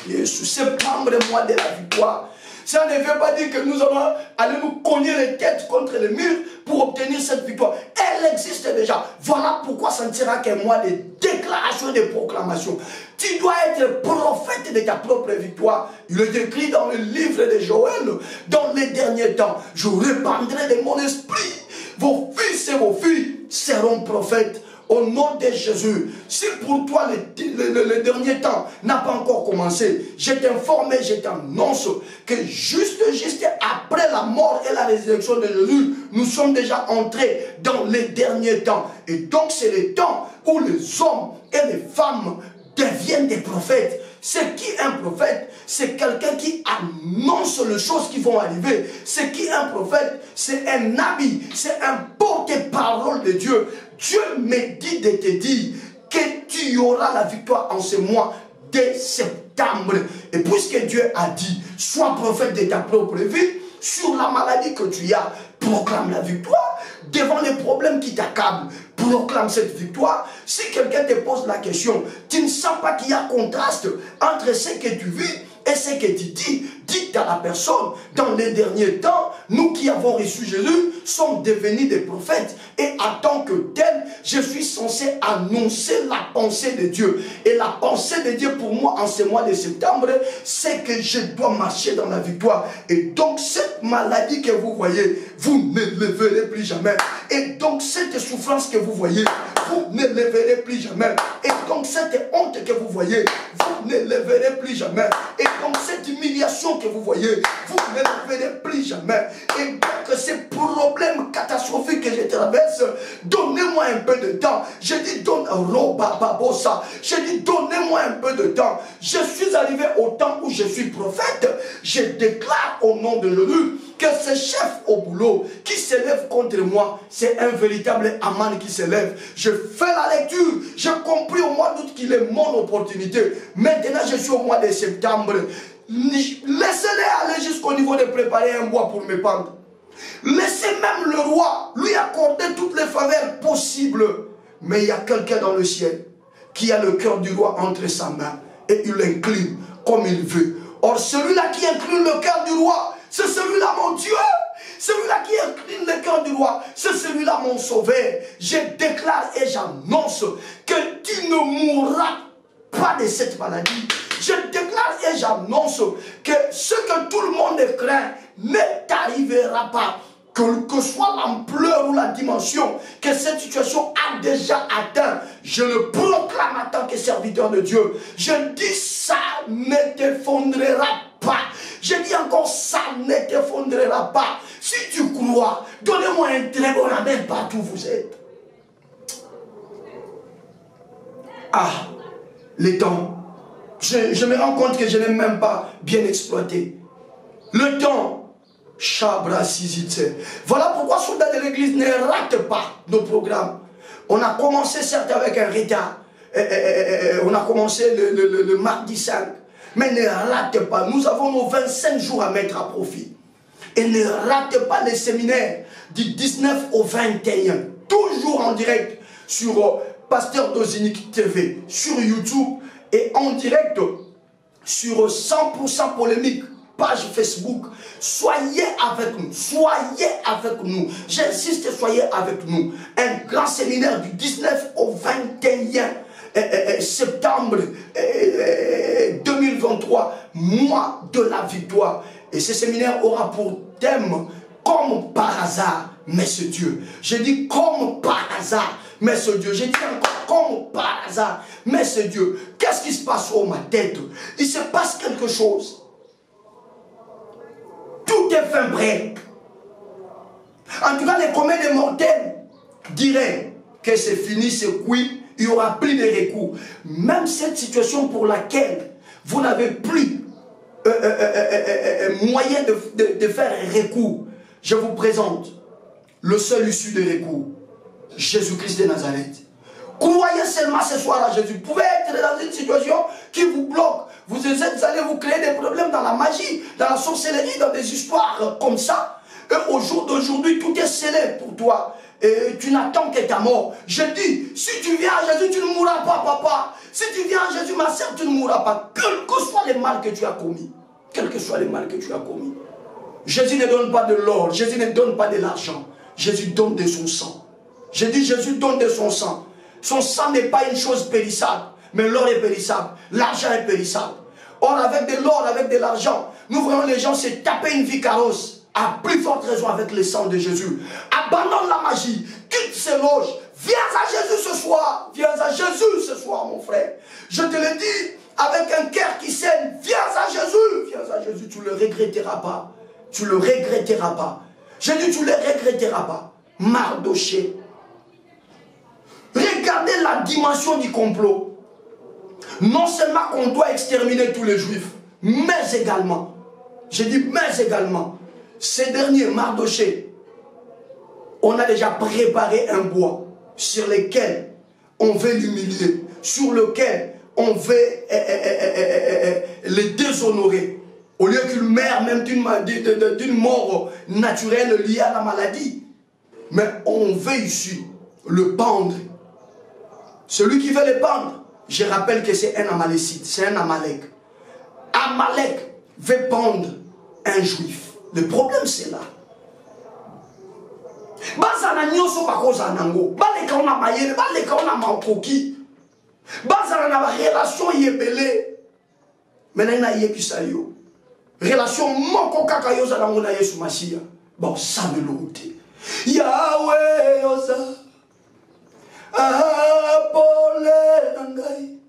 Jésus, septembre, mois de la victoire. Ça ne veut pas dire que nous allons aller nous cogner les têtes contre le mur pour obtenir cette victoire. Elle existe déjà. Voilà pourquoi ça ne sera qu'un mois de déclaration et de proclamation. Tu dois être prophète de ta propre victoire. Il est écrit dans le livre de Joël, dans les derniers temps, je répandrai de mon esprit. Vos fils et vos filles seront prophètes. Au nom de Jésus, si pour toi le dernier temps n'a pas encore commencé, je t'informe et je t'annonce que juste après la mort et la résurrection de Jésus, nous sommes déjà entrés dans les derniers temps. Et donc c'est le temps où les hommes et les femmes deviennent des prophètes. C'est qui un prophète? C'est quelqu'un qui annonce les choses qui vont arriver. C'est qui un prophète? C'est un habit, c'est un porte-parole de Dieu. Dieu me dit de te dire que tu auras la victoire en ce mois de septembre. Et puisque Dieu a dit, sois prophète de ta propre vie, sur la maladie que tu as, proclame la victoire. Devant les problèmes qui t'accablent, proclame cette victoire. Si quelqu'un te pose la question, tu ne sens pas qu'il y a contraste entre ce que tu vis et ce que tu dis, dites à la personne, dans les derniers temps, nous qui avons reçu Jésus, sommes devenus des prophètes. Et en tant que tel, je suis censé annoncer la pensée de Dieu. Et la pensée de Dieu pour moi en ce mois de septembre, c'est que je dois marcher dans la victoire. Et donc cette maladie que vous voyez, vous ne le verrez plus jamais. Et donc cette souffrance que vous voyez, vous ne le verrez plus jamais. Et donc cette honte que vous voyez, vous ne le verrez plus jamais. Et donc cette humiliation que vous voyez, vous ne le verrez plus jamais. Et donc ces problèmes catastrophiques que je traverse, donnez-moi un peu de temps. Je dis donnez-moi un peu de temps. Je suis arrivé au temps où je suis prophète. Je déclare au nom de Jésus que ce chef au boulot qui s'élève contre moi, c'est un véritable Aman qui s'élève. Je fais la lecture. J'ai compris au mois d'août qu'il est mon opportunité. Maintenant, je suis au mois de septembre. Laissez-les aller jusqu'au niveau de préparer un bois pour me pendre. Laissez même le roi lui accorder toutes les faveurs possibles. Mais il y a quelqu'un dans le ciel qui a le cœur du roi entre sa main et il l'incline comme il veut. Or, celui-là qui incline le cœur du roi, c'est celui-là mon Dieu. Celui-là qui incline le cœur du roi, c'est celui-là mon sauveur. Je déclare et j'annonce que tu ne mourras pas de cette maladie. Je déclare déclare et j'annonce que ce que tout le monde craint ne t'arrivera pas. Quelle que soit l'ampleur ou la dimension que cette situation a déjà atteint, je le proclame en tant que serviteur de Dieu. Je dis ça ne t'effondrera pas. Je dis encore ça ne t'effondrera pas. Si tu crois, donnez-moi un très bon amen partout où vous êtes. Ah, les temps. Je me rends compte que je n'ai même pas bien exploité. Le temps. Voilà pourquoi, soldats de l'église, ne rate pas nos programmes. On a commencé certes avec un retard. On a commencé le mardi 5. Mais ne rate pas. Nous avons nos 25 jours à mettre à profit. Et ne rate pas les séminaires du 19 au 21. Toujours en direct sur Pasteur Dozinique TV, sur YouTube et en direct sur 100% polémique. Page Facebook, soyez avec nous, j'insiste, soyez avec nous. Un grand séminaire du 19 au 21 septembre 2023, mois de la victoire. Et ce séminaire aura pour thème, comme par hasard, mais ce Dieu. Je dis comme par hasard, mais ce Dieu. Je dis encore comme par hasard, mais ce Dieu. Qu'est-ce qui se passe sur ma tête? Il se passe quelque chose. Tout est fin prêt. En tout cas, les communs des mortels diraient que c'est fini, c'est cuit, il n'y aura plus de recours. Même cette situation pour laquelle vous n'avez plus moyen de faire un recours, je vous présente le seul issue de recours, Jésus-Christ de Nazareth. Croyez seulement ce soir à Jésus. Vous pouvez être dans une situation qui vous bloque. Vous allez vous créer des problèmes dans la magie, dans la sorcellerie, dans des histoires comme ça. Et au jour d'aujourd'hui, tout est scellé pour toi. Et tu n'attends que ta mort. Je dis, si tu viens à Jésus, tu ne mourras pas, papa. Si tu viens à Jésus, ma sœur, tu ne mourras pas. Quel que soit les mal que tu as commis. Quel que soit les mal que tu as commis. Jésus ne donne pas de l'or. Jésus ne donne pas de l'argent. Jésus donne de son sang. Je dis, Jésus donne de son sang. Son sang n'est pas une chose périssable, mais l'or est périssable, l'argent est périssable. Or, avec de l'or, avec de l'argent, nous voyons les gens se taper une vie carrosse, à plus forte raison avec le sang de Jésus. Abandonne la magie, quitte ces loges, viens à Jésus ce soir, viens à Jésus ce soir, mon frère. Je te le dis avec un cœur qui saigne, viens à Jésus, tu ne le regretteras pas, tu ne le regretteras pas. Je dis, tu ne le regretteras pas. Mardoché. Regardez la dimension du complot. Non seulement qu'on doit exterminer tous les juifs, mais également, je dis mais également, ces derniers, Mardoché, on a déjà préparé un bois sur lequel on veut l'humilier, sur lequel on veut les déshonorer. Au lieu qu'il meure même d'une mort naturelle liée à la maladie. Mais on veut ici le pendre. Celui qui veut le pendre, je rappelle que c'est un Amalécite, c'est un Amalek. Amalek veut pendre un juif. Le problème c'est là. Bazana nyoso bakoza nango, baleka ona mayele, baleka ona makoki. Bazana na relation yebele. Mena na yekisa yo. Relation moko kaka yo za nango na Yesu Masiya. Bon ça de l'autre. Yahweh yosa. Apole nangai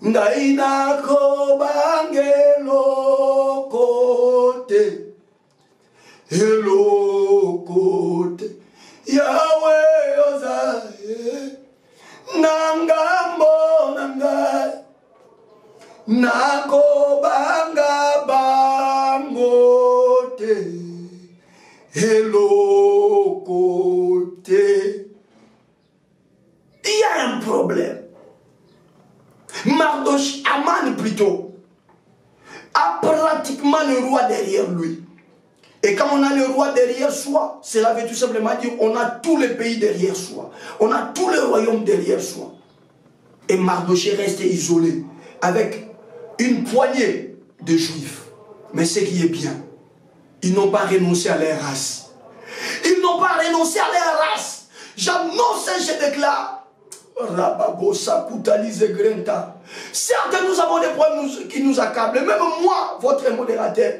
ngai nako bangelo kote hello kote Yahweh oza nangambo nangai nako banga bangote hello kote. Il y a un problème. Mardoché, Aman plutôt, a pratiquement le roi derrière lui. Et quand on a le roi derrière soi, cela veut tout simplement dire on a tous les pays derrière soi. On a tous les royaumes derrière soi. Et Mardoché reste isolé avec une poignée de juifs. Mais ce qui est bien, ils n'ont pas renoncé à leur race. Ils n'ont pas renoncé à leur race. J'annonce et je déclare Certes, nous avons des problèmes qui nous accablent. Même moi, votre modérateur,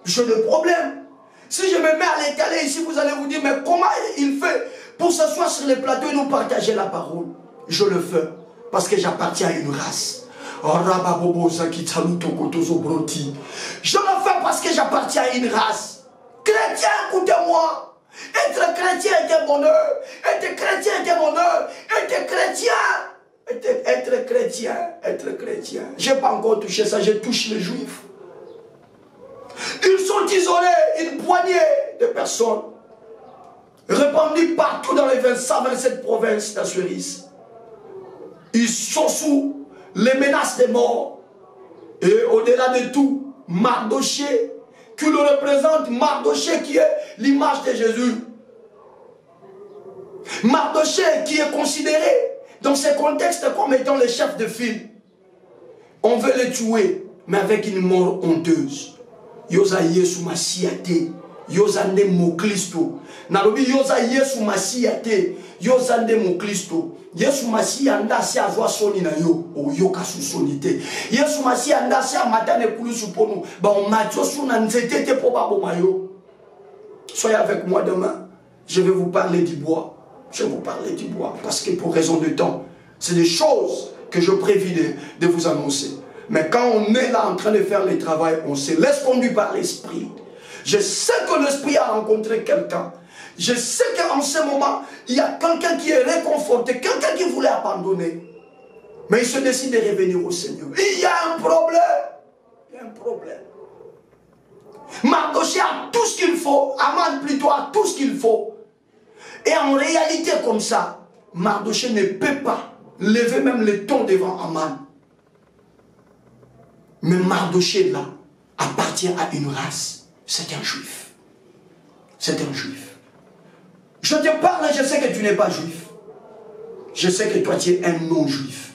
j'ai des problèmes. Si je me mets à l'étaler ici, vous allez vous dire, mais comment il fait pour s'asseoir sur les plateaux et nous partager la parole? Je le fais parce que j'appartiens à une race. Je le fais parce que j'appartiens à une race. Chrétien, écoutez-moi. Être chrétien est un bonheur. Être chrétien est un bonheur. Être chrétien. Je n'ai pas encore touché ça, je touche les juifs. Ils sont isolés, une poignée de personnes, répandues partout dans les 127 provinces d'Assuéris. Ils sont sous les menaces de mort. Et au-delà de tout, Mardoché, qui le représente, Mardoché qui est l'image de Jésus. Mardoché qui est considéré dans ce contexte comme étant le chef de file. On veut le tuer, mais avec une mort honteuse. Yosa Yesu Masiate, Yosa Nemo Christo. Nalobi Yosa Yesu Masiate, Yosa Nemo Christo. Yesu Masia ndasi azwa soni na yo, o yoka su sonite. Yesu Masia ndasi amatane kulusu ponu, ba on matio su na nzete te po babo mayo. Soyez avec moi demain, je vais vous parler du bois. Je vais vous parler du bois, parce que pour raison de temps, c'est des choses que je prévis de vous annoncer. Mais quand on est là en train de faire le travail, on se laisse conduire par l'esprit. Je sais que l'esprit a rencontré quelqu'un. Je sais qu'en ce moment, il y a quelqu'un qui est réconforté, quelqu'un qui voulait abandonner. Mais il se décide de revenir au Seigneur. Il y a un problème. Il y a un problème. Mardoché a tout ce qu'il faut. Aman plutôt a tout ce qu'il faut. Et en réalité comme ça, Mardoché ne peut pas lever même le ton devant Aman. Mais Mardoché là appartient à une race. C'est un juif. C'est un juif. Je te parle, je sais que tu n'es pas juif. Je sais que toi tu es un non-juif.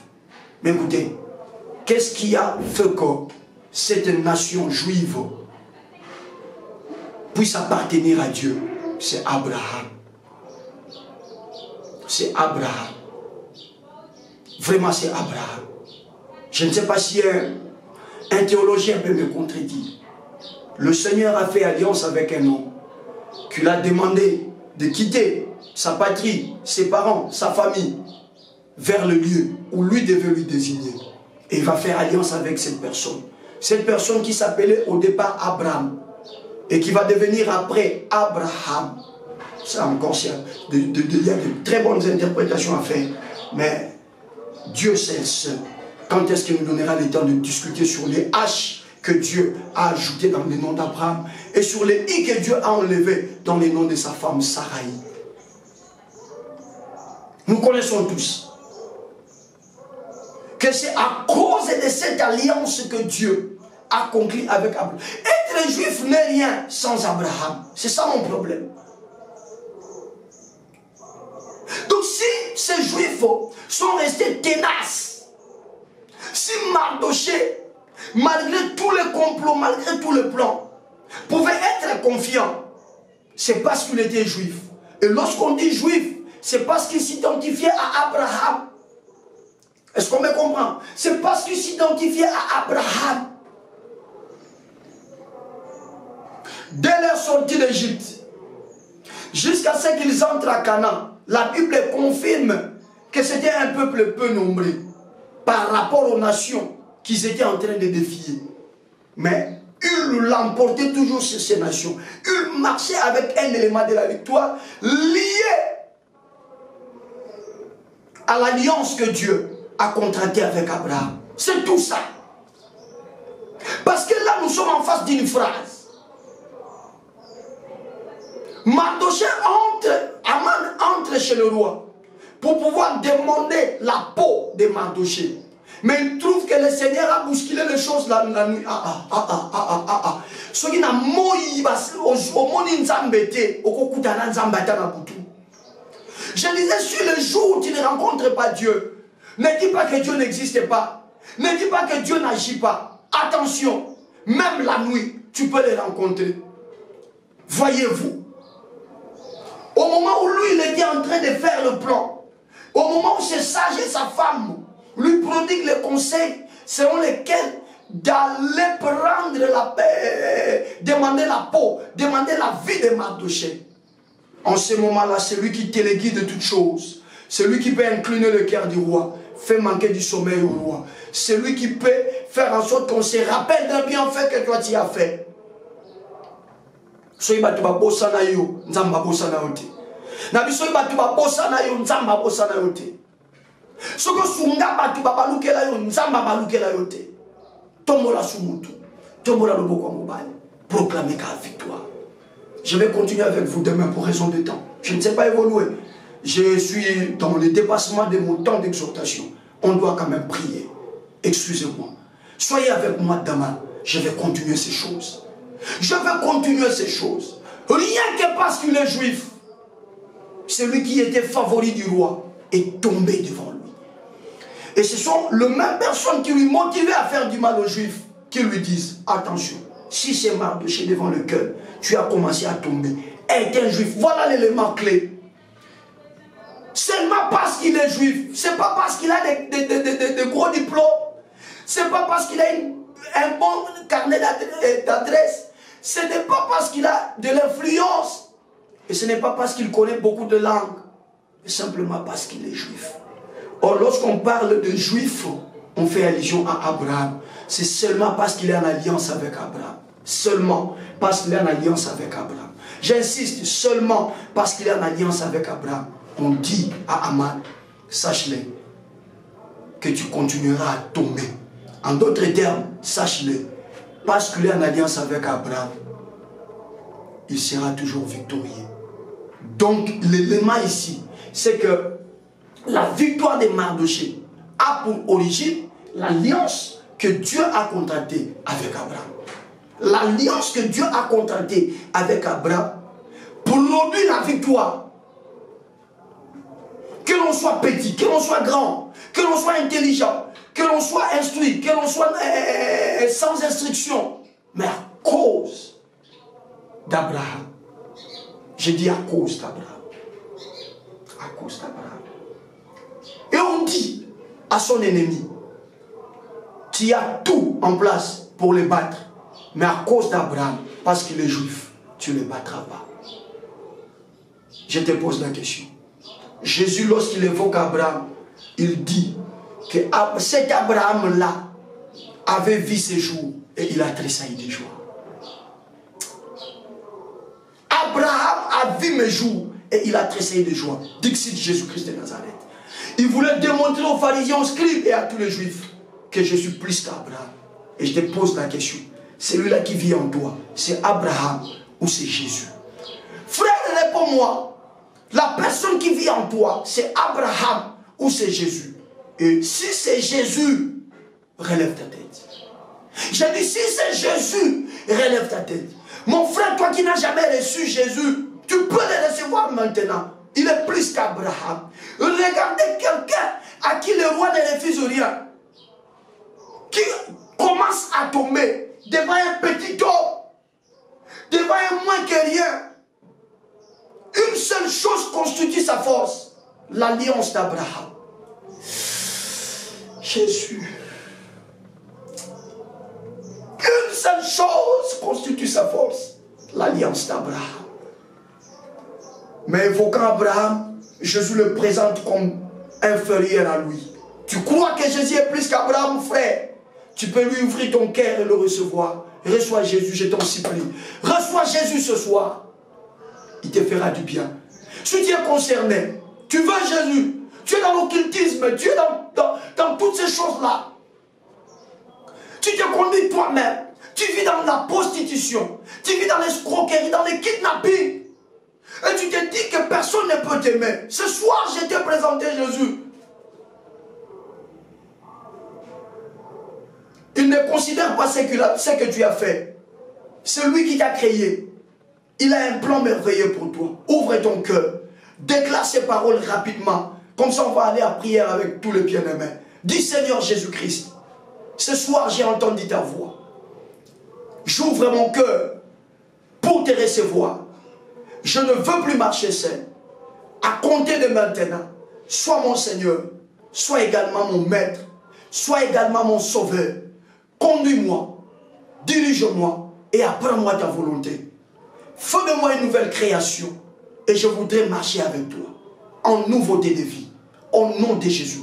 Mais écoutez, qu'est-ce qui a fait que cette nation juive puisse appartenir à Dieu? C'est Abraham. C'est Abraham. Vraiment c'est Abraham. Je ne sais pas si un théologien peut me contredire. Le Seigneur a fait alliance avec un homme qui l'a demandé de quitter sa patrie, ses parents, sa famille, vers le lieu où lui devait lui désigner. Et il va faire alliance avec cette personne. Cette personne qui s'appelait au départ Abraham et qui va devenir après Abraham. Ça encore, il y a de très bonnes interprétations à faire. Mais Dieu sait seul. Quand est-ce qu'il nous donnera le temps de discuter sur les H que Dieu a ajouté dans le nom d'Abraham et sur les I que Dieu a enlevé dans le nom de sa femme Sarai. Nous connaissons tous que c'est à cause de cette alliance que Dieu a conclu avec Abraham. Être juif n'est rien sans Abraham. C'est ça mon problème. Donc si ces juifs sont restés tenaces, si Mardoché, malgré tous les complots, malgré tous les plans, pouvait être confiant, c'est parce qu'il était juif. Et lorsqu'on dit juif, c'est parce qu'il s'identifiait à Abraham. Est-ce qu'on me comprend? C'est parce qu'il s'identifiait à Abraham. Dès leur sortie d'Égypte, jusqu'à ce qu'ils entrent à Canaan, la Bible confirme que c'était un peuple peu nombreux par rapport aux nations qu'ils étaient en train de défier. Mais ils l'emportaient toujours sur ces nations. Ils marchaient avec un élément de la victoire lié à l'alliance que Dieu a contractée avec Abraham. C'est tout ça. Parce que là, nous sommes en face d'une phrase. Mardoché Aman entre chez le roi pour pouvoir demander la peau de Mardoché. Mais il trouve que le Seigneur a bousculé les choses la nuit. Je disais, sur le jour où tu ne rencontres pas Dieu, ne dis pas que Dieu n'existe pas. Ne dis pas que Dieu n'agit pas. Attention, même la nuit, tu peux les rencontrer. Voyez-vous, au moment où lui, il était en train de faire le plan, Au moment où ses sages et sa femme lui prodiguent les conseils selon lesquels d'aller prendre la paix, demander la peau, demander la vie de Mardochée. En ce moment-là, c'est lui qui téléguide de toutes choses. C'est lui qui peut incliner le cœur du roi, faire manquer du sommeil au roi. C'est lui qui peut faire en sorte qu'on se rappelle d'un bienfait que toi tu as fait. Soyez batu ba bossa na yo, nzamba bossa na yote. Na biso batu ba bossa na yo, nzamba bossa na yote. Soko sunga batu ba balukela yo, nzamba balukela yote. Tombola sumutu, tombola loboko mobile, proclamer ta victoire. Je vais continuer avec vous demain pour raison de temps. Je ne sais pas évoluer. Je suis dans le dépassement de mon temps d'exhortation. On doit quand même prier. Excusez-moi. Soyez avec moi demain. Je vais continuer ces choses. Je vais continuer ces choses. Rien que parce qu'il est juif. Celui qui était favori du roi est tombé devant lui. Et ce sont les mêmes personnes qui lui motivaient à faire du mal aux juifs qui lui disent, attention, si c'est Mardochée devant le cœur, tu as commencé à tomber. Est un juif. Voilà l'élément clé. Seulement parce qu'il est juif. C'est pas parce qu'il a des gros diplômes. C'est pas parce qu'il a un bon carnet d'adresse. Ce n'est pas parce qu'il a de l'influence. Et ce n'est pas parce qu'il connaît beaucoup de langues. Mais simplement parce qu'il est juif. Or, lorsqu'on parle de juif, on fait allusion à Abraham. C'est seulement parce qu'il est en alliance avec Abraham. Seulement parce qu'il est en alliance avec Abraham. J'insiste, seulement parce qu'il est en alliance avec Abraham. On dit à Aman, sache-le, que tu continueras à tomber. En d'autres termes, sache-le, parce qu'il est en alliance avec Abraham, il sera toujours victorieux. Donc, l'élément ici, c'est que la victoire de Mardochée a pour origine l'alliance que Dieu a contractée avec Abraham. L'alliance que Dieu a contractée avec Abraham produit la victoire. Que l'on soit petit, que l'on soit grand, que l'on soit intelligent, que l'on soit instruit, que l'on soit sans instruction, mais à cause d'Abraham. Je dis à cause d'Abraham. À cause d'Abraham. Et on dit à son ennemi, tu as tout en place pour le battre, mais à cause d'Abraham, parce qu'il est juif, tu ne le battras pas. Je te pose la question. Jésus, lorsqu'il évoque Abraham, il dit que cet Abraham-là avait vu ses jours et il a tressailli de joie. Abraham a vu mes jours et il a tressailli de joie. Dixit Jésus-Christ de Nazareth. Il voulait démontrer aux pharisiens, aux scribes et à tous les juifs que je suis plus qu'Abraham. Et je te pose la question. Celui-là qui vit en toi, c'est Abraham ou c'est Jésus? Frère, réponds-moi. La personne qui vit en toi, c'est Abraham ou c'est Jésus? Et si c'est Jésus, relève ta tête. J'ai dit, si c'est Jésus, relève ta tête. Mon frère, toi qui n'as jamais reçu Jésus, tu peux le recevoir maintenant. Il est plus qu'Abraham. Regardez quelqu'un à qui le roi ne refuse rien, qui commence à tomber devant un petit homme, devant un moins que rien. Une seule chose constitue sa force, l'alliance d'Abraham. Jésus. Une seule chose constitue sa force, l'alliance d'Abraham. Mais évoquant Abraham, Jésus le présente comme inférieur à lui. Tu crois que Jésus est plus qu'Abraham, frère? Tu peux lui ouvrir ton cœur et le recevoir. Reçois Jésus, je t'en supplie. Reçois Jésus ce soir. Il te fera du bien. Si tu es concerné, tu veux Jésus, tu es dans l'occultisme, tu es dans toutes ces choses-là. Tu te conduis toi-même, tu vis dans la prostitution, tu vis dans l'escroquerie, dans les kidnappings. Et tu te dis que personne ne peut t'aimer. Ce soir, je t'ai présenté Jésus. Il ne considère pas ce que tu as fait. C'est lui qui t'a créé. Il a un plan merveilleux pour toi. Ouvre ton cœur. Déclare ces paroles rapidement. Comme ça, on va aller à prière avec tous les bien-aimés. Dis, Seigneur Jésus-Christ, ce soir, j'ai entendu ta voix. J'ouvre mon cœur pour te recevoir. Je ne veux plus marcher seul. À compter de maintenant, sois mon Seigneur, sois également mon maître, sois également mon sauveur. Conduis-moi, dirige-moi et apprends-moi ta volonté. Fais de moi une nouvelle création et je voudrais marcher avec toi en nouveauté de vie, au nom de Jésus.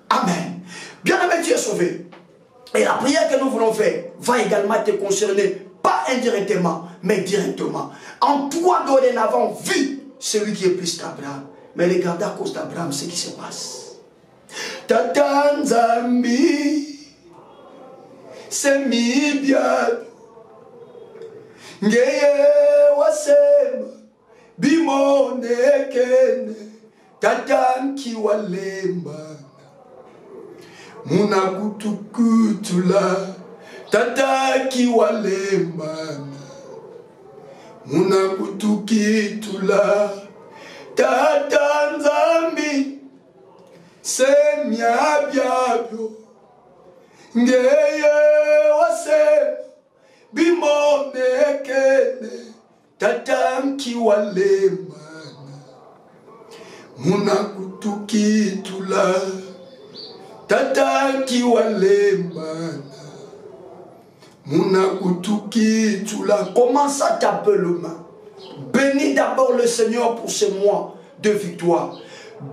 Amen. Bien-aimé, tu es sauvé. Et la prière que nous voulons faire va également te concerner, pas indirectement, mais directement. En toi, dorénavant, vis celui qui est plus qu'Abraham. Mais regardez à cause d'Abraham ce qui se passe. Tata Nzambi, c'est mi bien. Ngeye wasema, bimone kene, tata nkiwalemba. Muna kutukutula, tata kiwalemba. Muna kutukitula, tata Nzambi, semya byabyo. Ngeye wasema, bimone kene, tata kiwalemba. Muna kutukitula, tata kiwalemba. Muna kutukitula. Commence à taper le main. Bénis d'abord le Seigneur pour ce mois de victoire.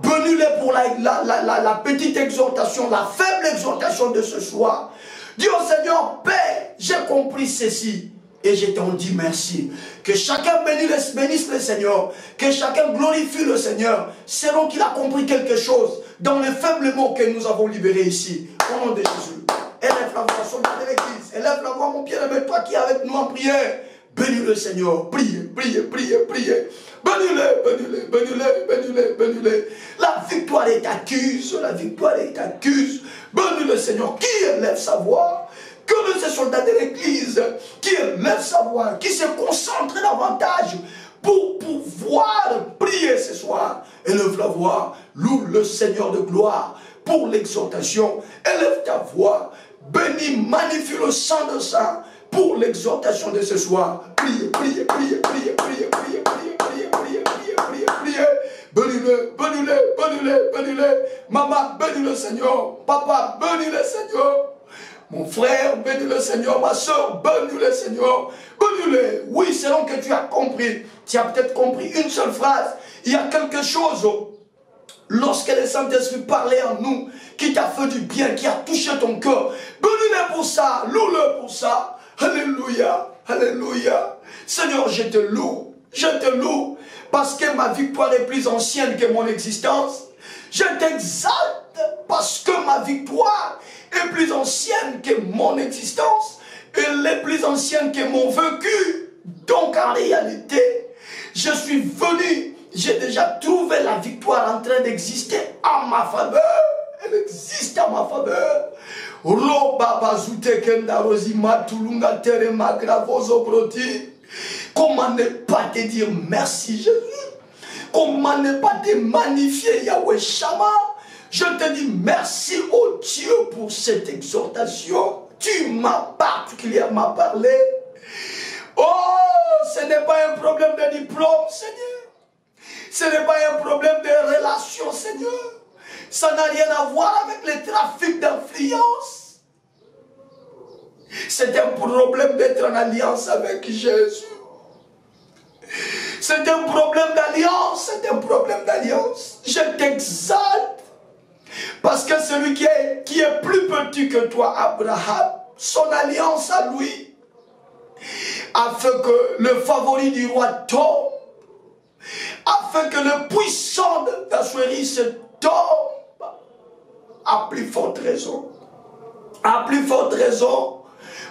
Bénis-le pour la petite exhortation, la faible exhortation de ce soir. Dis au Seigneur, Père, j'ai compris ceci et je t'en dis merci. Que chacun bénisse le Seigneur, que chacun glorifie le Seigneur, selon qu'il a compris quelque chose dans les faibles mots que nous avons libérés ici. Au nom de Jésus. Élève la voix, soldat de l'église. Élève la voix, mon bien-aimé, toi qui es avec nous en prière. Bénis le Seigneur. Priez, priez, priez, priez. Bénis-le, bénis-le, bénis-le, bénis-le, bénis-le. La victoire est acquise, la victoire est acquise. Bénis le Seigneur. Qui élève sa voix? Que de ces soldats de l'église qui élèvent sa voix, qui se concentrent davantage pour pouvoir prier ce soir. Élève la voix, loue le Seigneur de gloire pour l'exhortation. Élève ta voix, bénis, magnifie le sang de sang pour l'exhortation de ce soir. Priez, priez, priez, priez, priez, priez, priez, priez, priez, priez, priez, priez. Bénis-le, bénis-le, bénis-le, bénis-le. Maman, bénis le Seigneur. Papa, bénis le Seigneur. Mon frère, bénis le Seigneur. Ma soeur, bénis le Seigneur. Bénis-le. Oui, selon que tu as compris. Tu as peut-être compris une seule phrase. Il y a quelque chose, lorsque le Saint-Esprit parlait en nous, qui t'a fait du bien, qui a touché ton cœur. Bénis-le pour ça. Loue-le pour ça. Alléluia. Alléluia. Seigneur, je te loue. Je te loue. Parce que ma victoire est plus ancienne que mon existence. Je t'exalte parce que ma victoire est plus ancienne que mon existence. Elle est plus ancienne que mon vécu. Donc en réalité, je suis venu, j'ai déjà trouvé la victoire en train d'exister en ma faveur. Elle existe en ma faveur. Comment ne pas te dire merci Jésus? Comment ne pas te magnifier Yahweh Shama? Je te dis merci au Dieu pour cette exhortation. Tu m'as particulièrement parlé. Oh, ce n'est pas un problème de diplôme, Seigneur. Ce n'est pas un problème de relation, Seigneur. Ça n'a rien à voir avec le trafic d'influence. C'est un problème d'être en alliance avec Jésus. C'est un problème d'alliance, c'est un problème d'alliance. Je t'exalte. Parce que celui qui est plus petit que toi, Abraham, son alliance à lui, a fait que le favori du roi tombe, a fait que le puissant d'Assuéris tombe, à plus forte raison. À plus forte raison,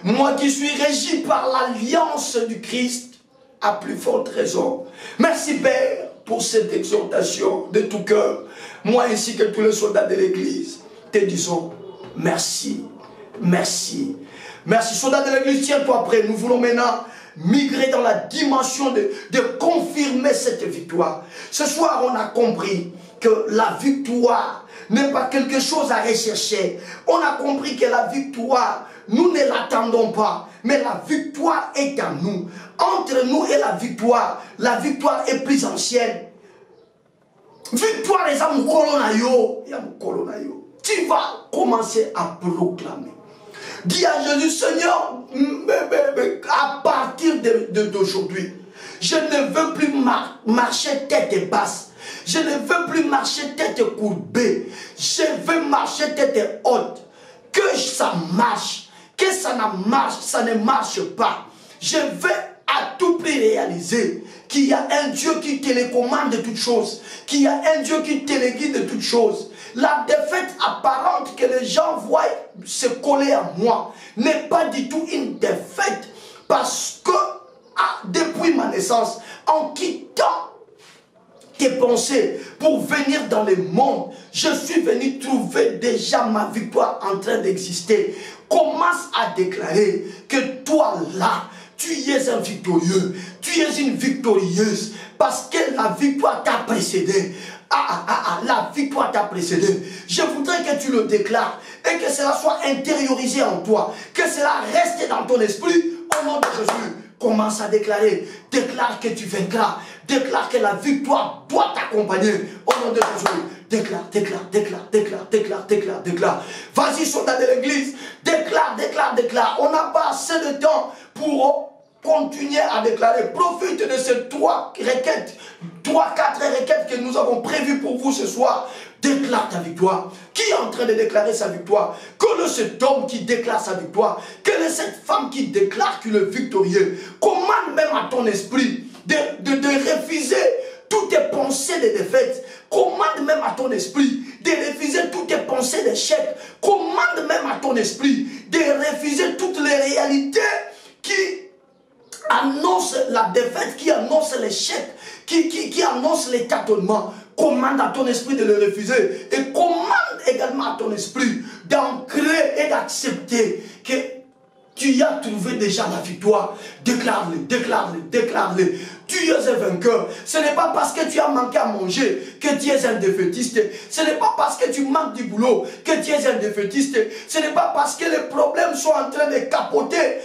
moi qui suis régi par l'alliance du Christ, à plus forte raison. Merci Père pour cette exhortation de tout cœur. Moi ainsi que tous les soldats de l'église, te disons merci, merci, merci. Soldats de l'église, tiens-toi prêt. Nous voulons maintenant migrer dans la dimension de confirmer cette victoire. Ce soir, on a compris que la victoire n'est pas quelque chose à rechercher. On a compris que la victoire, nous ne l'attendons pas, mais la victoire est en nous. Entre nous et la victoire est plus ancienne. Victoire les âmes colonayo. Tu vas commencer à proclamer. Dis à Jésus, Seigneur, à partir d'aujourd'hui, je ne veux plus marcher tête basse. Je ne veux plus marcher tête courbée. Je veux marcher tête haute. Que ça marche. Que ça ne marche pas. Je veux à tout prix réaliser qu'il y a un Dieu qui télécommande de toutes choses. Qu'il y a un Dieu qui téléguide de toutes choses. La défaite apparente que les gens voient se coller à moi n'est pas du tout une défaite. Parce que depuis ma naissance, en quittant tes pensées pour venir dans le monde, je suis venu trouver déjà ma victoire en train d'exister. Commence à déclarer que toi là, tu es un victorieux, tu es une victorieuse, parce que la victoire t'a précédé. La victoire t'a précédé. Je voudrais que tu le déclares et que cela soit intériorisé en toi, que cela reste dans ton esprit au nom de Jésus. Commence à déclarer. Déclare que tu vaincras. Déclare que la victoire doit t'accompagner au nom de Jésus. Déclare, déclare, déclare, déclare, déclare, déclare, déclare. Vas-y, soldat de l'église. Déclare, déclare, déclare. On n'a pas assez de temps pour continuer à déclarer. Profite de ces 3 requêtes, 3-4 requêtes que nous avons prévues pour vous ce soir. Déclare ta victoire. Qui est en train de déclarer sa victoire? Quel est cet homme qui déclare sa victoire? Quelle est cette femme qui déclare qu'il est victorieux? Commande même à ton esprit de refuser toutes tes pensées de défaite. Commande même à ton esprit de refuser toutes tes pensées d'échec. Commande même à ton esprit de refuser toutes les réalités qui annonce la défaite, qui annonce l'échec, qui annonce les tâtonnements. Commande à ton esprit de le refuser. Et commande également à ton esprit d'ancrer et d'accepter que tu as trouvé déjà la victoire. Déclare-le, déclare-le, déclare-le. Tu es un vainqueur. Ce n'est pas parce que tu as manqué à manger que tu es un défaitiste. Ce n'est pas parce que tu manques du boulot que tu es un défaitiste. Ce n'est pas parce que les problèmes sont en train de capoter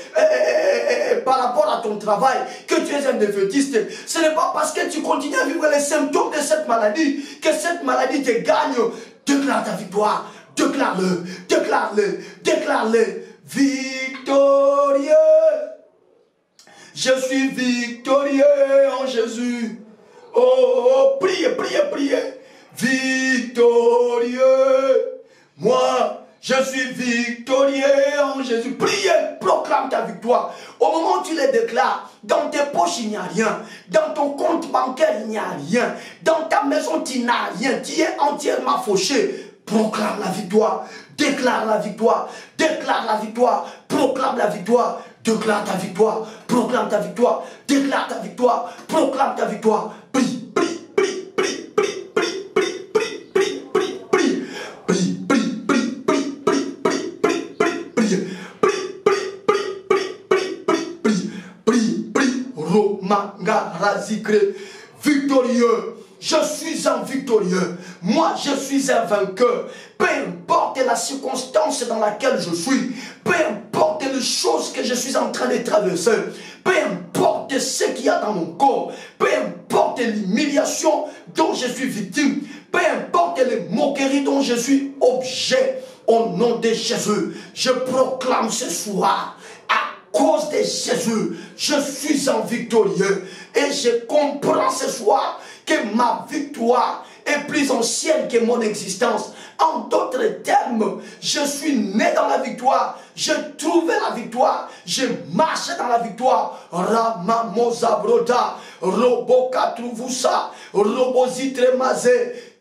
par rapport à ton travail que tu es un défaitiste. Ce n'est pas parce que tu continues à vivre les symptômes de cette maladie que cette maladie te gagne. Déclare ta victoire. Déclare-le, déclare-le, déclare-le. Victorieux. Je suis victorieux en Jésus. Oh, priez, priez, priez. Victorieux. Moi, je suis victorieux en Jésus. Priez, proclame ta victoire. Au moment où tu les déclares, dans tes poches, il n'y a rien. Dans ton compte bancaire, il n'y a rien. Dans ta maison, tu n'as rien. Tu es entièrement fauché. Proclame la victoire. Déclare la victoire. Déclare la victoire. Proclame la victoire. Déclare ta victoire. Proclame ta victoire. Déclare ta victoire. Proclame ta victoire. Prie, prie, prie, prie, prie, prie, prie, prie, prie, prie, prie. Prie, prie, prie, prie, prie, prie, prie, prie, prie. Prie, prie, prie, prie, prie, prie, prie. Prie, prie. Romanga razikre. Victorieux. Je suis un victorieux. Moi, je suis un vainqueur. Peu importe la circonstance dans laquelle je suis, peu importe les choses que je suis en train de traverser, peu importe ce qu'il y a dans mon corps, peu importe l'humiliation dont je suis victime, peu importe les moqueries dont je suis objet, au nom de Jésus, je proclame ce soir, à cause de Jésus, je suis un victorieux. Et je comprends ce soir que ma victoire est plus ancienne que mon existence. En d'autres termes, je suis né dans la victoire, je trouvais la victoire, je marchais dans la victoire. Ramamozabroda, Roboka Trouvusa, Robozitremaze,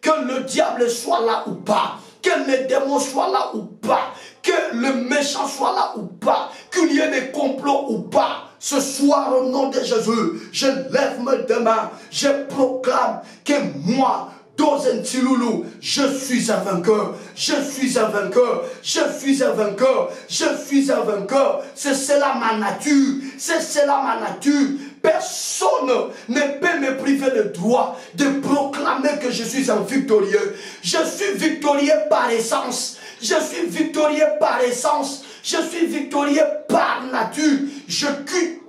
que le diable soit là ou pas, que les démons soient là ou pas, que le méchant soit là ou pas, qu'il y ait des complots ou pas. Ce soir, au nom de Jésus, je lève mes mains, je proclame que moi, Dozen Tiloulou, je suis un vainqueur, je suis un vainqueur, je suis un vainqueur, je suis un vainqueur. C'est cela ma nature, c'est cela ma nature. Personne ne peut me priver le droit de proclamer que je suis un victorieux. Je suis victorieux par essence, je suis victorieux par essence, je suis victorieux par nature. Je quitte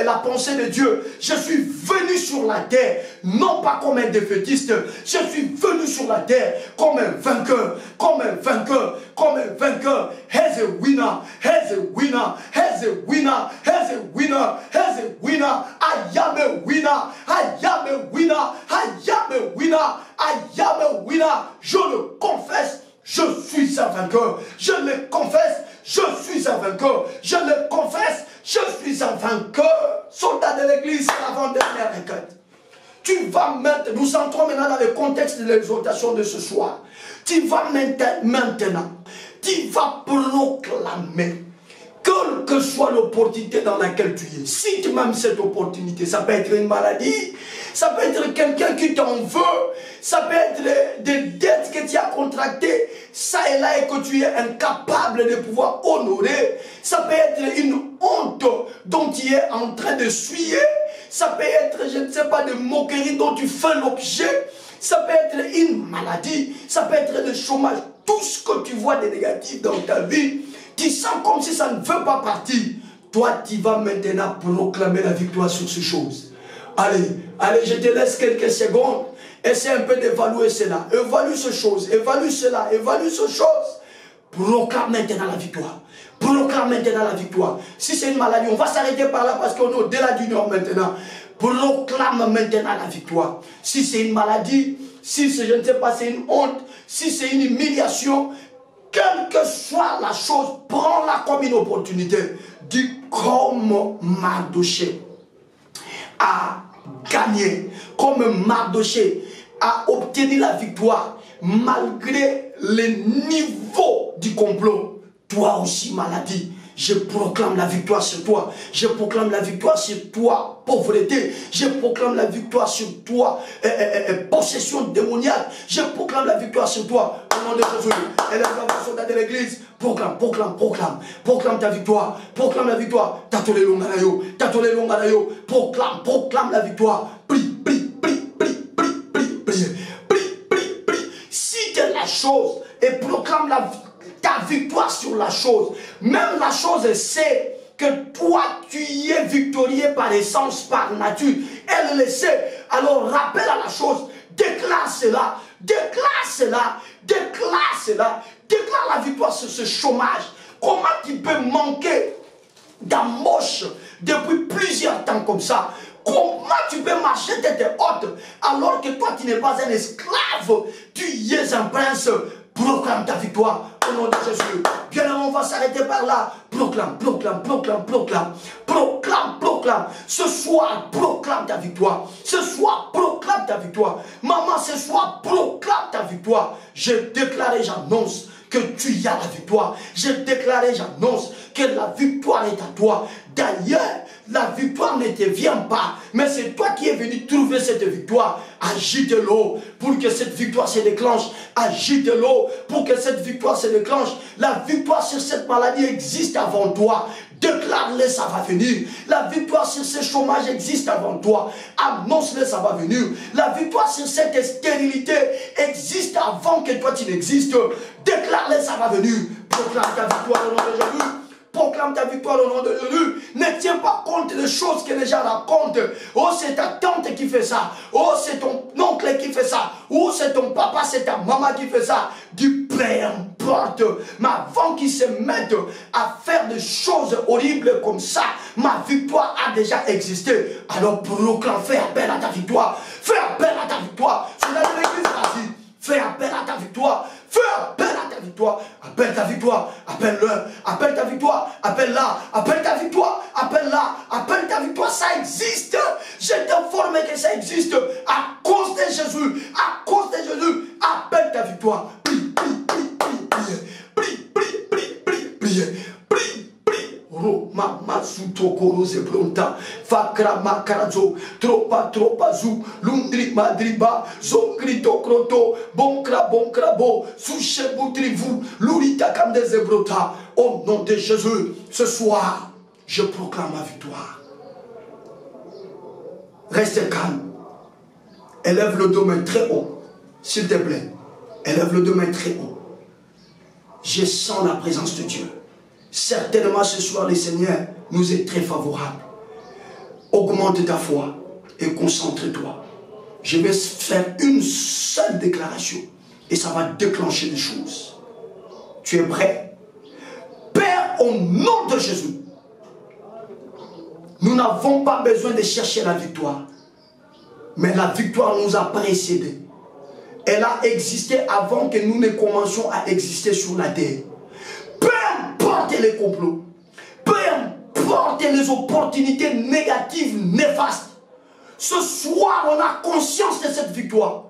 la pensée de Dieu. Je suis venu sur la terre, non pas comme un défaitiste. Je suis venu sur la terre comme un vainqueur, comme un vainqueur, comme un vainqueur. As a winner, as a winner, as a winner, as a winner, as a winner. I am a winner, I am a winner, I am a winner, I am a winner. Je le confesse, je suis un vainqueur. Je le confesse, je suis un vainqueur. Je le confesse, je suis un vainqueur. Soldat de l'église, l'avant-dernière requête. Tu vas maintenant, nous entrons maintenant dans le contexte de l'exhortation de ce soir. Tu vas maintenant, tu vas proclamer, quelle que soit l'opportunité dans laquelle tu es. Si tu m'aimes cette opportunité, ça peut être une maladie, ça peut être quelqu'un qui t'en veut, ça peut être des dettes que tu as contractées, ça et là, et que tu es incapable de pouvoir honorer. Ça peut être une honte dont tu es en train de suyer. Ça peut être, je ne sais pas, des moqueries dont tu fais l'objet. Ça peut être une maladie, ça peut être le chômage. Tout ce que tu vois de négatif dans ta vie, tu sens comme si ça ne veut pas partir. Toi, tu vas maintenant proclamer la victoire sur ces choses. Allez, allez, je te laisse quelques secondes. Essaie un peu d'évaluer cela. Évalue ces choses, évalue cela, évalue ces choses. Proclame maintenant la victoire. Proclame maintenant la victoire. Si c'est une maladie, on va s'arrêter par là parce qu'on est au-delà du nord maintenant. Proclame maintenant la victoire. Si c'est une maladie, si c'est, je ne sais pas, c'est une honte, si c'est une humiliation, quelle que soit la chose, prends-la comme une opportunité. Dis comme Mardoché a gagné, comme Mardoché a obtenu la victoire, malgré le niveau du complot. Toi aussi, maladie, je proclame la victoire sur toi. Je proclame la victoire sur toi, pauvreté. Je proclame la victoire sur toi, possession démoniaque. Je proclame la victoire sur toi, au nom de Jésus. Et la soldat de l'église, proclame, proclame, proclame. Proclame ta victoire, proclame la victoire. Tatole longanayo, tatole longanayo. Proclame, proclame la victoire. Prie, prie, prie, prie, prie, prie, prie, prie, prie, prie. Si tu es la chose et proclame ta victoire sur la chose. Même la chose sait que toi tu y es victorieux par essence, par nature. Elle le sait. Alors rappelle à la chose, déclare cela, déclare cela, déclare cela, déclare la victoire sur ce chômage. Comment tu peux manquer d'embauche depuis plusieurs temps comme ça? Comment tu peux marcher tête haute alors que toi tu n'es pas un esclave, tu y es un prince? Proclame ta victoire au nom de Jésus. Bien avant, on va s'arrêter par là. Proclame, proclame, proclame, proclame. Proclame, proclame. Ce soir, proclame ta victoire. Ce soir, proclame ta victoire. Maman, ce soir, proclame ta victoire. Je déclare et j'annonce que tu y as la victoire. Je déclare et j'annonce que la victoire est à toi. D'ailleurs, la victoire ne te vient pas, mais c'est toi qui es venu trouver cette victoire. Agite-l'eau pour que cette victoire se déclenche. Agite-l'eau pour que cette victoire se déclenche. La victoire sur cette maladie existe avant toi. Déclare-le, ça va venir. La victoire sur ce chômage existe avant toi. Annonce-le, ça va venir. La victoire sur cette stérilité existe avant que toi tu n'existes. Déclare-le, ça va venir. Proclame ta victoire au nom de Jésus. Proclame ta victoire au nom de Jésus. Ne tiens pas compte des choses que les gens racontent. Oh, c'est ta tante qui fait ça. Oh, c'est ton oncle qui fait ça. Oh, c'est ton papa, c'est ta maman qui fait ça. Du peu importe. Mais avant qu'ils se mettent à faire des choses horribles comme ça, ma victoire a déjà existé. Alors proclame, fais appel à ta victoire. Fais appel à ta victoire. C'est dans l'église, vas-y. Fais appel à ta victoire. Fais appel à ta victoire. Appelle ta victoire. Appelle-le. Appelle ta victoire. Appelle-la. Appelle ta victoire. Appelle-la. Appelle ta victoire. Ça existe. Je t'informe que ça existe. À cause de Jésus. À cause de Jésus. Appelle ta victoire. Prie, prie, prie, prie, prie. Prie, prie, prie, prie, prie. Prie. Roma masuto korose pronta fakra makarazo tropa tropa zu lundri madriba zongrito kroto bonkra bo souche butrivu lurita kamde zebrota. Au nom de Jésus, ce soir, je proclame ma victoire. Reste calme. Élève le domaine très haut, s'il te plaît. Élève le domaine très haut. Je sens la présence de Dieu. Certainement ce soir, le Seigneur nous est très favorable. Augmente ta foi et concentre-toi. Je vais faire une seule déclaration et ça va déclencher des choses. Tu es prêt? Père, au nom de Jésus, nous n'avons pas besoin de chercher la victoire. Mais la victoire nous a précédés. Elle a existé avant que nous ne commencions à exister sur la terre. Peu importe les complots, peu importe les opportunités négatives, néfastes, ce soir on a conscience de cette victoire.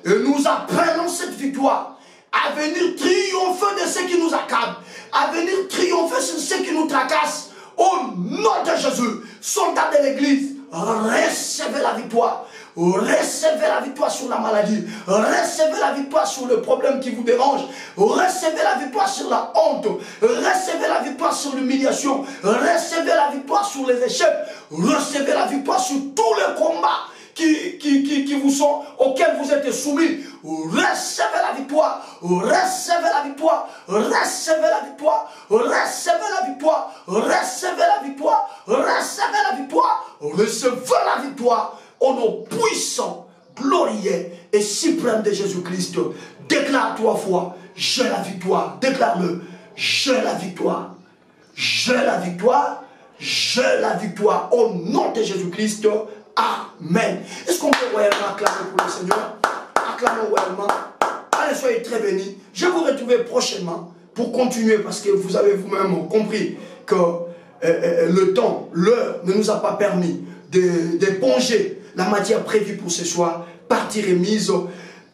Et nous appelons cette victoire à venir triompher de ce qui nous accable, à venir triompher sur ce qui nous tracasse. Au nom de Jésus, soldats de l'église, recevez la victoire. Recevez la victoire sur la maladie. Recevez la victoire sur le problème qui vous dérange. Recevez la victoire sur la honte. Recevez la victoire sur l'humiliation. Recevez la victoire sur les échecs. Recevez la victoire sur tous les combats qui vous sont, auxquels vous êtes soumis. Recevez la victoire. Recevez la victoire. Recevez la victoire. Recevez la victoire. Recevez la victoire. Recevez la victoire. Recevez la victoire. Au nom puissant, glorieux et suprême de Jésus-Christ, déclare 3 fois, j'ai la victoire. Déclare-le, j'ai la victoire. J'ai la victoire. J'ai la victoire. Au nom de Jésus-Christ, amen. Est-ce qu'on peut royalement acclamer pour le Seigneur? Acclamons royalement. Allez, soyez très bénis. Je vais vous retrouver prochainement pour continuer parce que vous avez vous-même compris que le temps, l'heure ne nous a pas permis d'éponger la matière prévue pour ce soir. Partie remise,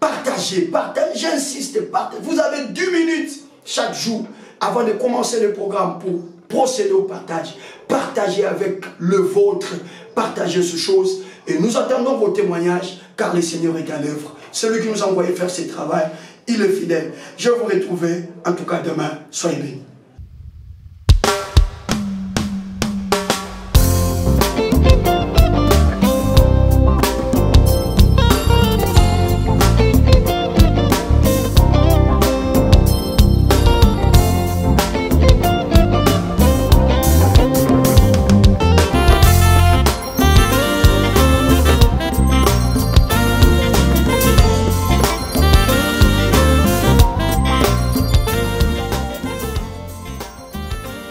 partagez, j'insiste, partagez. Vous avez 10 minutes chaque jour avant de commencer le programme pour procéder au partage. Partagez avec le vôtre, partagez ces choses et nous attendons vos témoignages car le Seigneur est à l'œuvre. Celui qui nous a envoyé faire ce travail, il est fidèle. Je vais vous retrouver en tout cas demain. Soyez bénis.